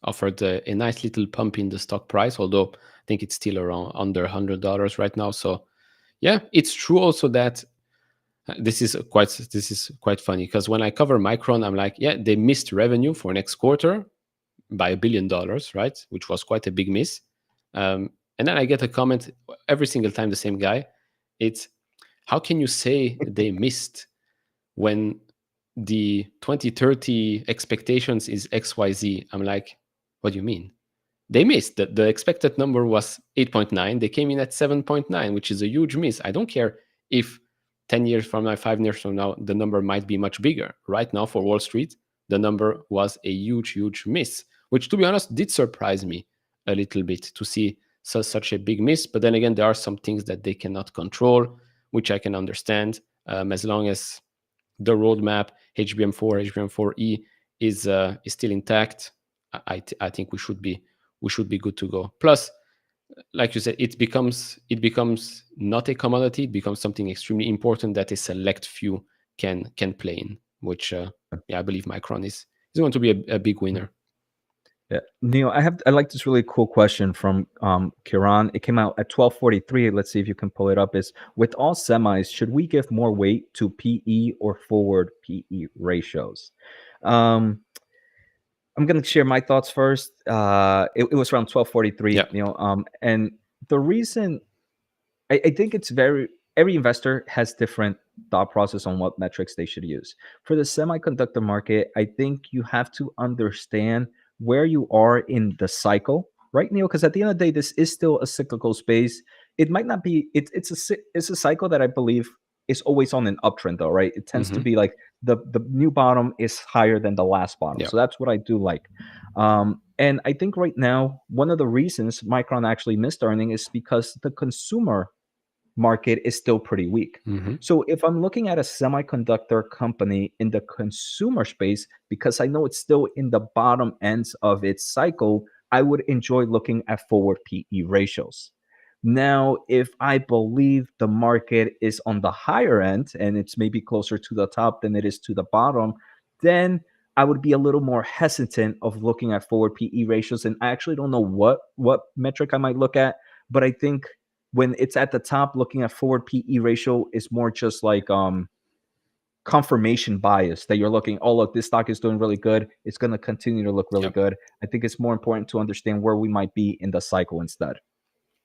Offered a nice little pump in the stock price, although I think it's still around under $100 right now. So yeah, it's true also that this is quite funny, because when I cover Micron, I'm like, yeah, they missed revenue for next quarter by $1 billion, right? Which was quite a big miss. And then I get a comment every single time, the same guy. It's, how can you say they missed when the 2030 expectations is XYZ? I'm like, what do you mean? They missed. The expected number was 8.9. They came in at 7.9, which is a huge miss. I don't care if 10 years from now, 5 years from now, the number might be much bigger. Right now, for Wall Street, the number was a huge, huge miss, which, to be honest, did surprise me a little bit to see such a big miss. But then again, there are some things that they cannot control, which I can understand, as long as the roadmap HBM4, HBM4E is still intact. I think we should be good to go. Plus, like you said, it becomes not a commodity. It becomes something extremely important that a select few can play in. Which yeah, I believe Micron is going to be a big winner. Yeah. Neil, I like this really cool question from Kiran. It came out at 12:43. Let's see if you can pull it up. Is, with all semis, should we give more weight to PE or forward PE ratios? Um, I'm gonna share my thoughts first. It was around 12:43, Yeah. Neil. And the reason, I think it's every investor has different thought process on what metrics they should use. For the semiconductor market, I think you have to understand where you are in the cycle, right, Neil? Because at the end of the day, this is still a cyclical space. It might not be. It's a cycle that I believe is always on an uptrend, though, right? It tends to Hmm. be like the new bottom is higher than the last bottom, Yeah. so that's what I do like. And I think right now, one of the reasons Micron actually missed earning is because the consumer market is still pretty weak. Hmm. So if I'm looking at a semiconductor company in the consumer space, because I know it's still in the bottom ends of its cycle, I would enjoy looking at forward PE ratios. Now, if I believe the market is on the higher end and it's maybe closer to the top than it is to the bottom, then I would be a little more hesitant of looking at forward PE ratios. And I actually don't know what metric I might look at, but I think when it's at the top, looking at forward PE ratio is more just like confirmation bias, that you're looking, oh, look, this stock is doing really good. It's going to continue to look really Yeah. good. I think it's more important to understand where we might be in the cycle instead.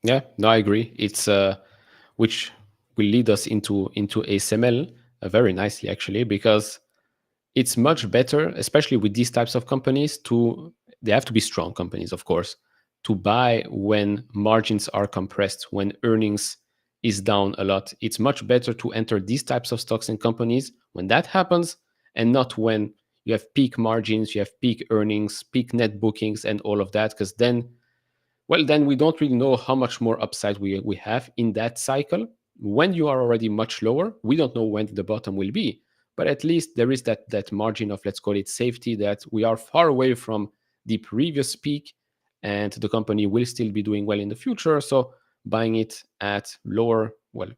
Yeah. No, I agree. It's which will lead us into ASML very nicely, actually, because it's much better, especially with these types of companies, they have to be strong companies, of course, to buy when margins are compressed, when earnings is down a lot. It's much better to enter these types of stocks and companies when that happens, and not when you have peak margins, you have peak earnings, peak net bookings, and all of that, because then, well, then we don't really know how much more upside we have in that cycle. When you are already much lower, we don't know when the bottom will be, but at least there is that margin of, let's call it, safety, that we are far away from the previous peak, and the company will still be doing well in the future. So buying it at lower, well,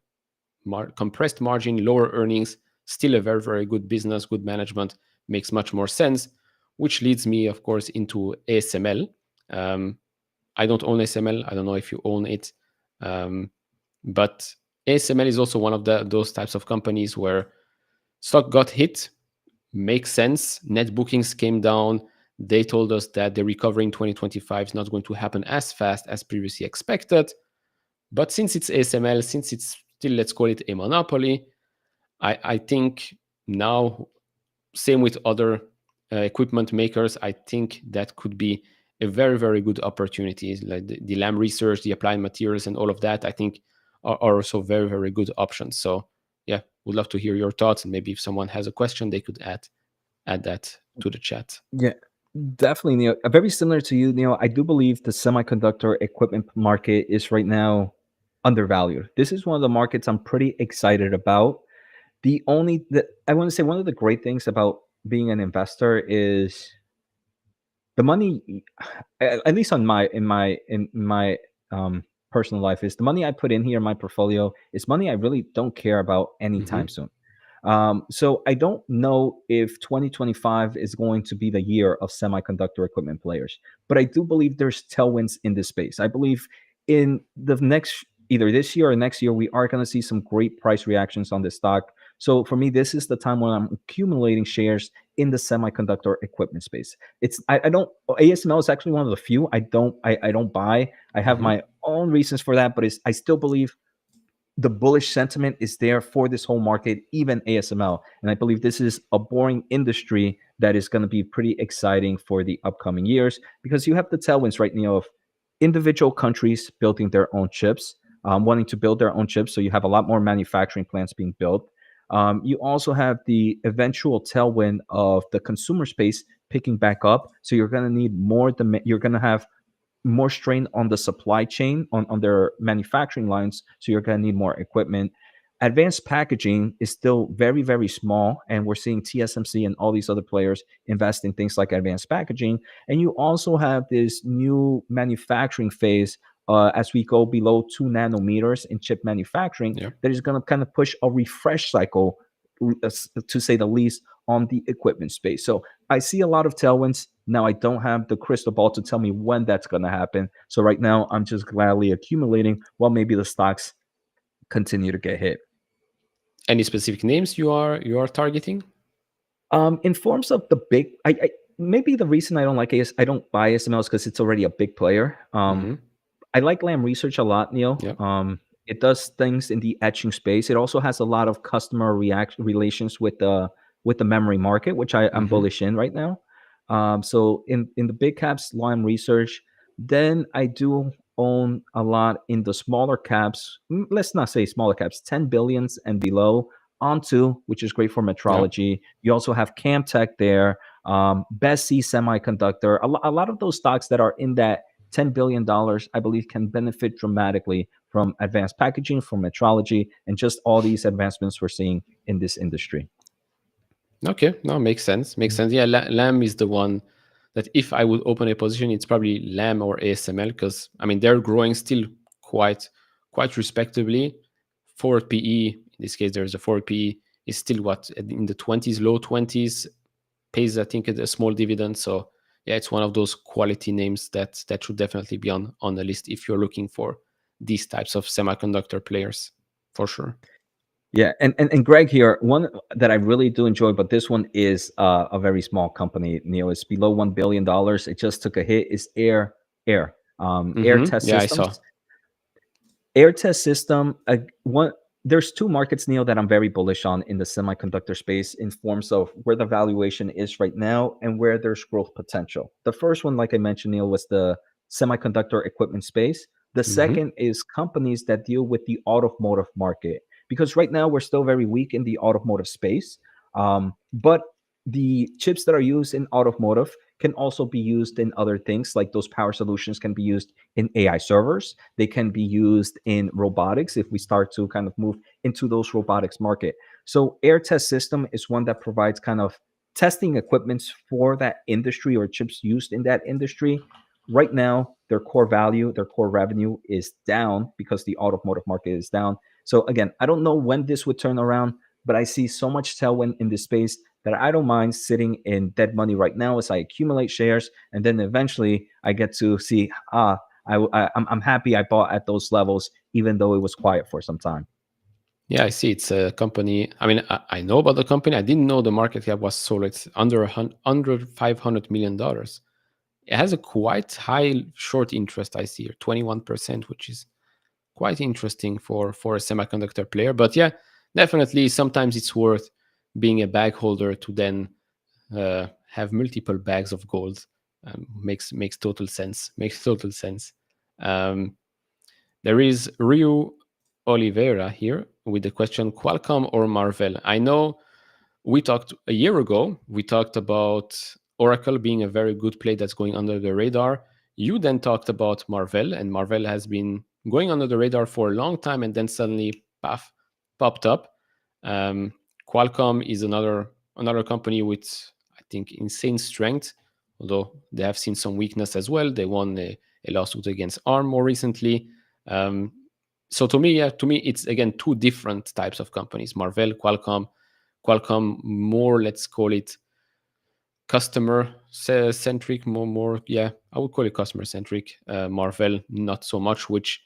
compressed margin, lower earnings, still a very, very good business, good management, makes much more sense, which leads me, of course, into ASML. I don't own ASML. I don't know if you own it. But ASML is also one of those types of companies where stock got hit, makes sense. Net bookings came down. They told us that the recovery in 2025 is not going to happen as fast as previously expected. But since it's ASML, since it's still, let's call it, a monopoly, I think now, same with other equipment makers, I think that could be a very, very good opportunity. Like the Lam Research, the Applied Materials, and all of that, I think are also very, very good options. So yeah, would love to hear your thoughts, and maybe if someone has a question, they could add that to the chat. Yeah, definitely, Neil. Very similar to you, Neil. I do believe the semiconductor equipment market is right now undervalued. This is one of the markets I'm pretty excited about. I want to say one of the great things about being an investor is the money, at least on my personal life, is the money I put in here in my portfolio is money I really don't care about anytime Mm-hmm. soon. So I don't know if 2025 is going to be the year of semiconductor equipment players, but I do believe there's tailwinds in this space. I believe in the next, either this year or next year, we are going to see some great price reactions on the stock. So for me, this is the time when I'm accumulating shares in the semiconductor equipment space. I don't ASML is actually one of the few I don't buy. I have Mm-hmm. my own reasons for that, but I still believe the bullish sentiment is there for this whole market, even ASML. And I believe this is a boring industry that is going to be pretty exciting for the upcoming years, because you have the tailwinds right now of individual countries building their own chips, wanting to build their own chips. So you have a lot more manufacturing plants being built. You also have the eventual tailwind of the consumer space picking back up. So you're going to need more, you're going to have more strain on the supply chain on their manufacturing lines, so you're going to need more equipment. Advanced packaging is still very, very small, and we're seeing TSMC and all these other players invest in things like advanced packaging. And you also have this new manufacturing phase, as we go below 2 nanometers in chip manufacturing, Yeah. that is going to kind of push a refresh cycle, to say the least, on the equipment space. So I see a lot of tailwinds. Now I don't have the crystal ball to tell me when that's going to happen. So right now I'm just gladly accumulating while maybe the stocks continue to get hit. Any specific names you are targeting? In forms of the big, maybe the reason I don't like I don't buy ASML is because it's already a big player. Mm-hmm. I like Lam Research a lot, Neil. Yeah. It does things in the etching space. It also has a lot of customer relations with the memory market, which I'm Mm-hmm. bullish in right now. So in the big caps, Lam Research. Then I do own a lot in the smaller caps. Let's not say smaller caps, 10 billions and below. Onto, which is great for Yeah. metrology. You also have Camtech there, Bessie Semiconductor. A lot of those stocks that are in that $10 billion, I believe, can benefit dramatically from advanced packaging, from metrology, and just all these advancements we're seeing in this industry. Okay, no, makes sense. Makes sense. Yeah, Lam is the one that if I would open a position, it's probably Lam or ASML, because I mean they're growing still quite respectably. Forward PE, in this case, there's a forward PE is still what, in the 20s, low 20s, pays, I think, a small dividend. So yeah, it's one of those quality names that should definitely be on the list if you're looking for these types of semiconductor players, for sure. Yeah, and Greg here, one that I really do enjoy, but this one is a very small company. Neil, it's below $1 billion. It just took a hit. Is Air Mm-hmm. Test Yeah, I saw. Systems. Air Test System. One There's two markets, Neil, that I'm very bullish on in the semiconductor space in forms of where the valuation is right now and where there's growth potential. The first one, like I mentioned, Neil, was the semiconductor equipment space. The Hmm. second is companies that deal with the automotive market, because right now we're still very weak in the automotive space. But the chips that are used in automotive can also be used in other things, like those power solutions can be used in AI servers. They can be used in robotics if we start to kind of move into those robotics market. So Air Test System is one that provides kind of testing equipments for that industry or chips used in that industry. Right now, their core value, their core revenue is down because the automotive market is down. So again, I don't know when this would turn around, but I see so much tailwind in this space that I don't mind sitting in dead money right now as I accumulate shares, and then eventually I get to see, I'm happy I bought at those levels, even though it was quiet for some time. Yeah, I see. It's a company. I mean, I know about the company. I didn't know the market cap was so it's under $500 million. It has a quite high short interest. I see here, 21%, which is quite interesting for a semiconductor player. But yeah, definitely sometimes it's worth being a bag holder to then have multiple bags of gold. Makes total sense. Makes total sense. Um, there is Rio Oliveira here with the question: Qualcomm or Marvell? I know we talked a year ago. We talked about Oracle being a very good play that's going under the radar. You then talked about Marvell, and Marvell has been going under the radar for a long time, and then suddenly, puff, popped up. Um, Qualcomm is another company with, I think, insane strength, although they have seen some weakness as well. They won a lawsuit against ARM more recently. Um, so to me, yeah, to me, it's again two different types of companies: Marvell, Qualcomm. Qualcomm more, let's call it customer centric, more, yeah, I would call it customer centric. Marvell not so much, which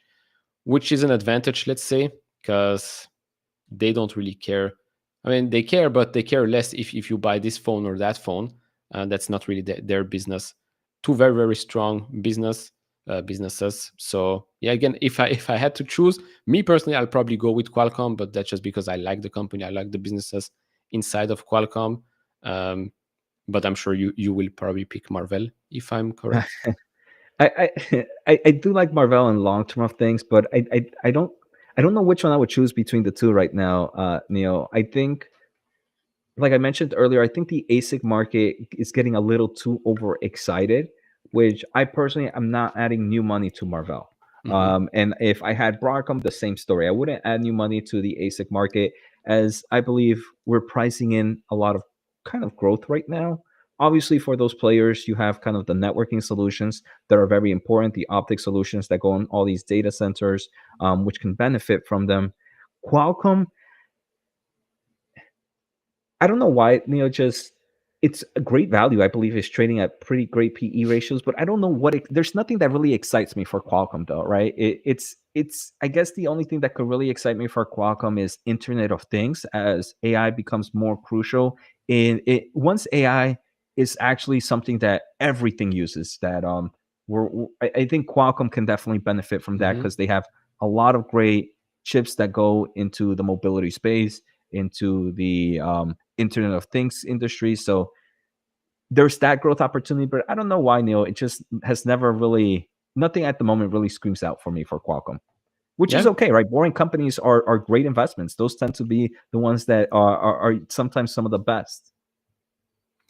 is an advantage, let's say, because they don't really care. I mean, they care, but they care less if you buy this phone or that phone. That's not really their business. Two very very strong businesses. So yeah, again, if I had to choose, me personally, I'll probably go with Qualcomm, but that's just because I like the company, I like the businesses inside of Qualcomm. Um, but I'm sure you will probably pick Marvell if I'm correct. I do like Marvel in long term of things, but I don't know which one I would choose between the two right now, Neil. I think, like I mentioned earlier, I think the ASIC market is getting a little too overexcited, which I personally am not adding new money to Marvel. Hmm. And if I had Broadcom, the same story. I wouldn't add new money to the ASIC market, as I believe we're pricing in a lot of kind of growth right now. Obviously, for those players, you have kind of the networking solutions that are very important, the optic solutions that go in all these data centers, which can benefit from them. Qualcomm, I don't know why, just it's a great value. I believe is trading at pretty great PE ratios, but I don't know there's nothing that really excites me for Qualcomm though, right? It's I guess the only thing that could really excite me for Qualcomm is Internet of Things as AI becomes more crucial. In it once AI is actually something that everything uses, that I think Qualcomm can definitely benefit from that Hmm. because they have a lot of great chips that go into the mobility space, into the Internet of Things industry. So there's that growth opportunity, but I don't know why, Neil. It just has never really, nothing at the moment really screams out for me for Qualcomm, which is Yeah, okay, right? Boring companies are great investments. Those tend to be the ones that are sometimes some of the best.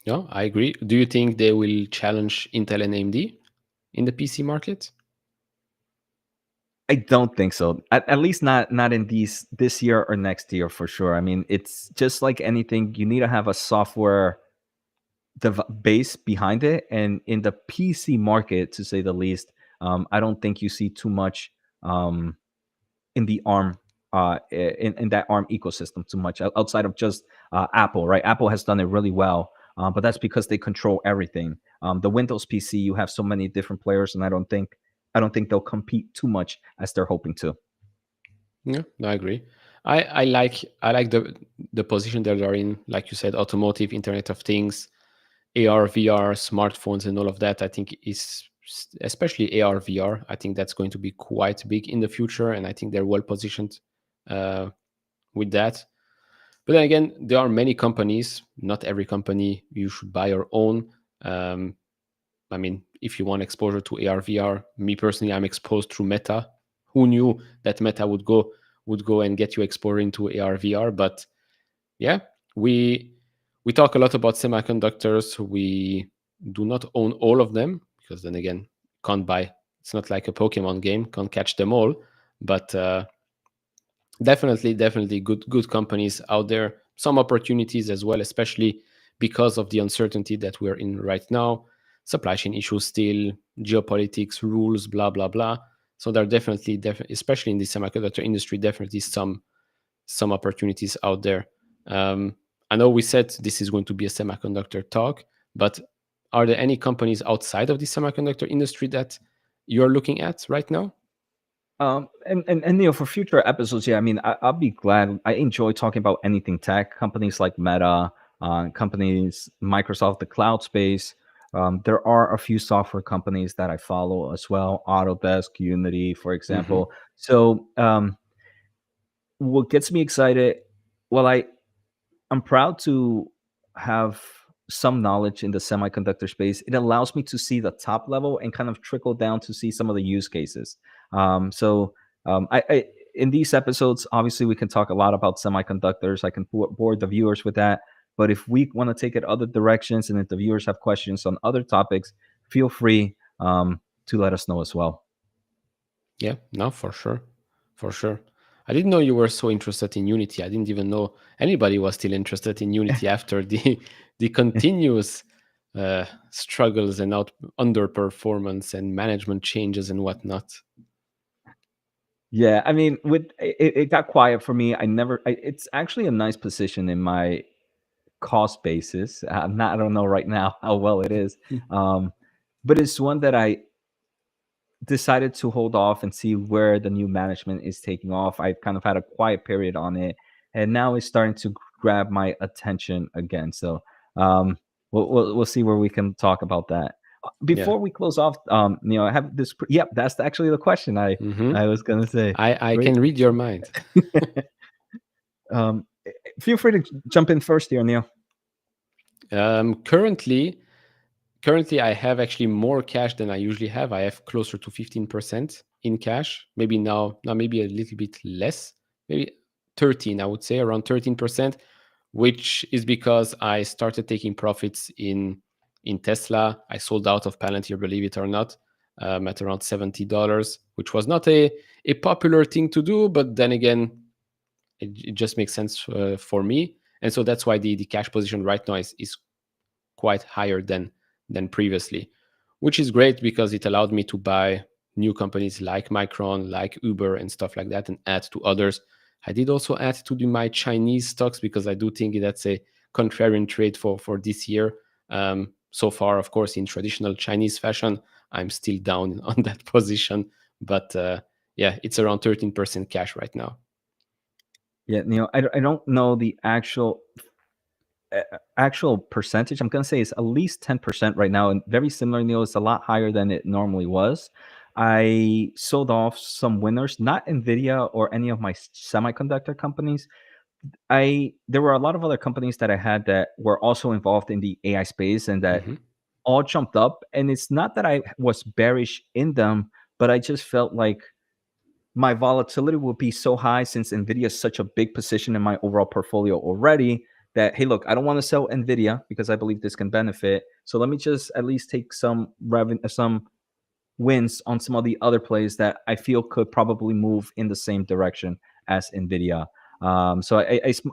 no, I agree. Do you think they will challenge Intel and AMD in the PC market? I don't think so. At least not in this year or next year for sure. I mean, it's just like anything. You need to have a software base behind it, and in the PC market, to say the least, I don't think you see too much um, in the ARM in that ARM ecosystem too much outside of just Apple, right? Apple has done it really well, but that's because they control everything. The Windows PC, you have so many different players, and I don't think they'll compete too much as they're hoping to. Yeah, no, I agree. I like the position that they're in, like you said, automotive, Internet of Things, AR, VR, smartphones, and all of that. I think is especially AR, VR. I think that's going to be quite big in the future, and I think they're well positioned uh, with that. But then again, there are many companies. Not every company you should buy or own. Um, I mean, if you want exposure to AR VR, me personally, I'm exposed through Meta. Who knew that Meta would go and get you exposure into AR VR? But yeah, we talk a lot about semiconductors. We do not own all of them because then again, can't buy. It's not like a Pokemon game, can't catch them all. But definitely good companies out there. Some opportunities as well, especially because of the uncertainty that we're in right now. Supply chain issues still, geopolitics, rules, blah blah blah. So there are definitely, especially in the semiconductor industry, definitely some opportunities out there. I know we said this is going to be a semiconductor talk, but are there any companies outside of the semiconductor industry that you're looking at right now? And Neil, for future episodes, yeah, I mean, I'll be glad. I enjoy talking about anything tech, companies like Meta, companies, Microsoft, the cloud space. There are a few software companies that I follow as well, Autodesk, Unity, for example. So, what gets me excited? Well, I'm proud to have some knowledge in the semiconductor space. It allows me to see the top level and kind of trickle down to see some of the use cases. I in these episodes, obviously, we can talk a lot about semiconductors. I can board the viewers with that. But if we want to take it other directions, and if the viewers have questions on other topics, feel free to let us know as well. Yeah, no, for sure. For sure. I didn't know you were so interested in Unity. I didn't even know anybody was still interested in Unity after the continuous struggles and underperformance and management changes and whatnot. Yeah, I mean, with it got quiet for me. It's actually a nice position in my cost basis. I don't know right now how well it is, um, but it's one that I decided to hold off and see where the new management is taking off. I kind of had a quiet period on it, and now it's starting to grab my attention again. So we'll see where we can talk about that. Yeah. Before we close off, I have this. Yep, that's actually the question Hmm. I was gonna say. I Great. can read your mind. um, Feel free to jump in first here, Neil. Currently, I have actually more cash than I usually have. I have closer to 15% in cash. Maybe now maybe a little bit less, maybe 13, I would say around 13%, which is because I started taking profits in Tesla. I sold out of Palantir, believe it or not, at around $70, which was not a popular thing to do, but then again, it just makes sense for me. And so that's why the cash position right now is quite higher than previously, which is great because it allowed me to buy new companies like Micron, like Uber, and stuff like that, and add to others. I did also add to my Chinese stocks because I do think that's a contrarian trade for this year. So far, of course, in traditional Chinese fashion, I'm still down on that position, but yeah, it's around 13% cash right now. Yeah, Neil, I don't know the actual percentage. I'm gonna say it's at least 10% right now, and very similar, Neil. It's a lot higher than it normally was. I sold off some winners, not Nvidia or any of my semiconductor companies. I There were a lot of other companies that I had that were also involved in the AI space and that Hmm. all jumped up. And it's not that I was bearish in them, but I just felt like my volatility will be so high since Nvidia is such a big position in my overall portfolio already that, hey, look, I don't want to sell Nvidia because I believe this can benefit. So let me just at least take some revenue, some wins on some of the other plays that I feel could probably move in the same direction as Nvidia. So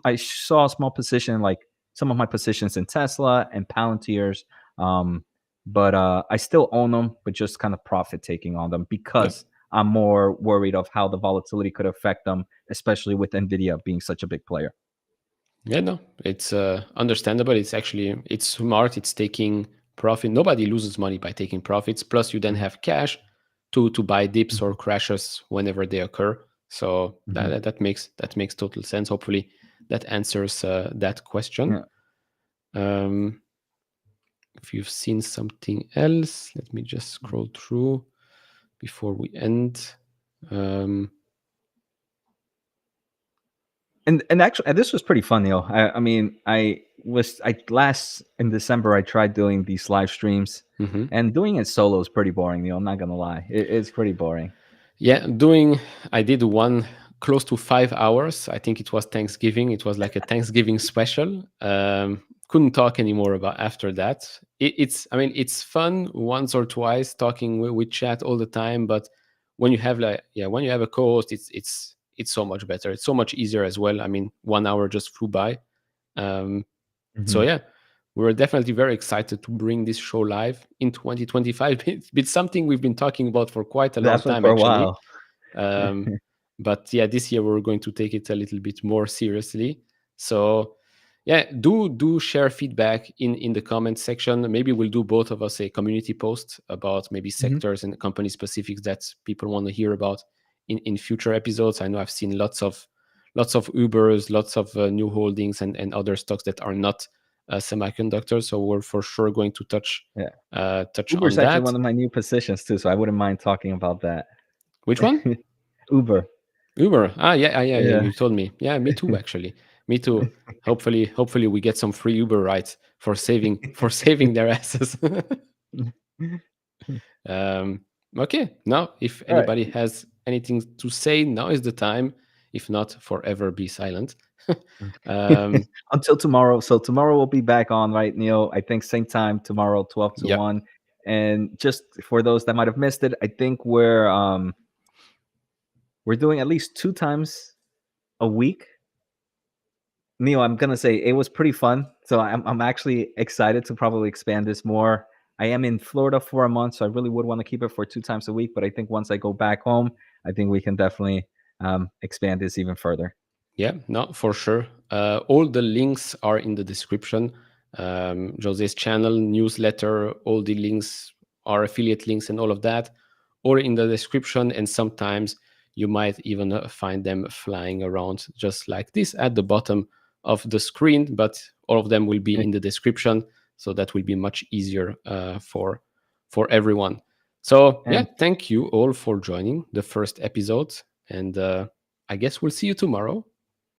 I saw a small position, like some of my positions in Tesla and Palantirs, but I still own them, but just kind of profit taking on them Yeah. because I'm more worried of how the volatility could affect them, especially with Nvidia being such a big player. Yeah, no, it's understandable. It's smart. It's taking profit. Nobody loses money by taking profits. Plus, you then Mhm. have cash to buy dips or Mhm. crashes whenever they occur. So Mhm. that makes total sense. Hopefully, that answers that question. Yeah. Um, if you've seen something else, let me just scroll through before we end. Um, And actually, this was pretty fun, Neil. I mean, I last in December I tried doing these live streams, Hmm. and doing it solo is pretty boring, Neil. I'm not gonna lie, it's pretty boring. Yeah, I did one close to 5 hours. I think it was Thanksgiving. It was like a Thanksgiving special. Couldn't talk anymore about after that. I mean, it's fun once or twice talking with chat all the time, but when you have when you have a co-host, it's so much better. It's so much easier as well. I mean, 1 hour just flew by. Um, so Mhm. yeah, we're definitely very excited to bring this show live in 2025. It's been something we've been talking about for quite a long Definitely time, for a actually. while. Um, but yeah, this year we're going to take it a little bit more seriously. So yeah, do share feedback in the comment section. Maybe we'll do both of us a community post about maybe Mhm. sectors and company specifics that people want to hear about in future episodes. I know I've seen lots of Ubers, lots of new holdings and other stocks that are not semiconductors. So we're for sure going to Yeah, touch Uber on is actually that. one of my new positions too, so I wouldn't mind talking about that. Which one? Uber. Uber. Yeah. Yeah. You told me. Yeah, me too. Actually, me too. Hopefully, we get some free Uber rides for saving their asses. um, okay. Now, if All right. anybody has anything to say, now is the time. If not, forever be silent. um, Until tomorrow. So tomorrow we'll be back on, right, Neil? I think same time tomorrow, 12 to yep. 1. And just for those that might have missed it, I think we're doing at least 2 times a week. Neil, I'm gonna say it was pretty fun. So I'm actually excited to probably expand this more. I am in Florida for a month, so I really would want to keep it for 2 times a week. But I think once I go back home, I think we can definitely expand this even further. Yeah, no, for sure. All the links are in the description. Jose's channel, newsletter, all the links are affiliate links and all of that, or in the description. And sometimes you might even find them flying around just like this at the bottom of the screen, but all of them will be in the description. So that will be much easier for everyone. So yeah, And thank you all for joining the first episode. And I guess we'll see you tomorrow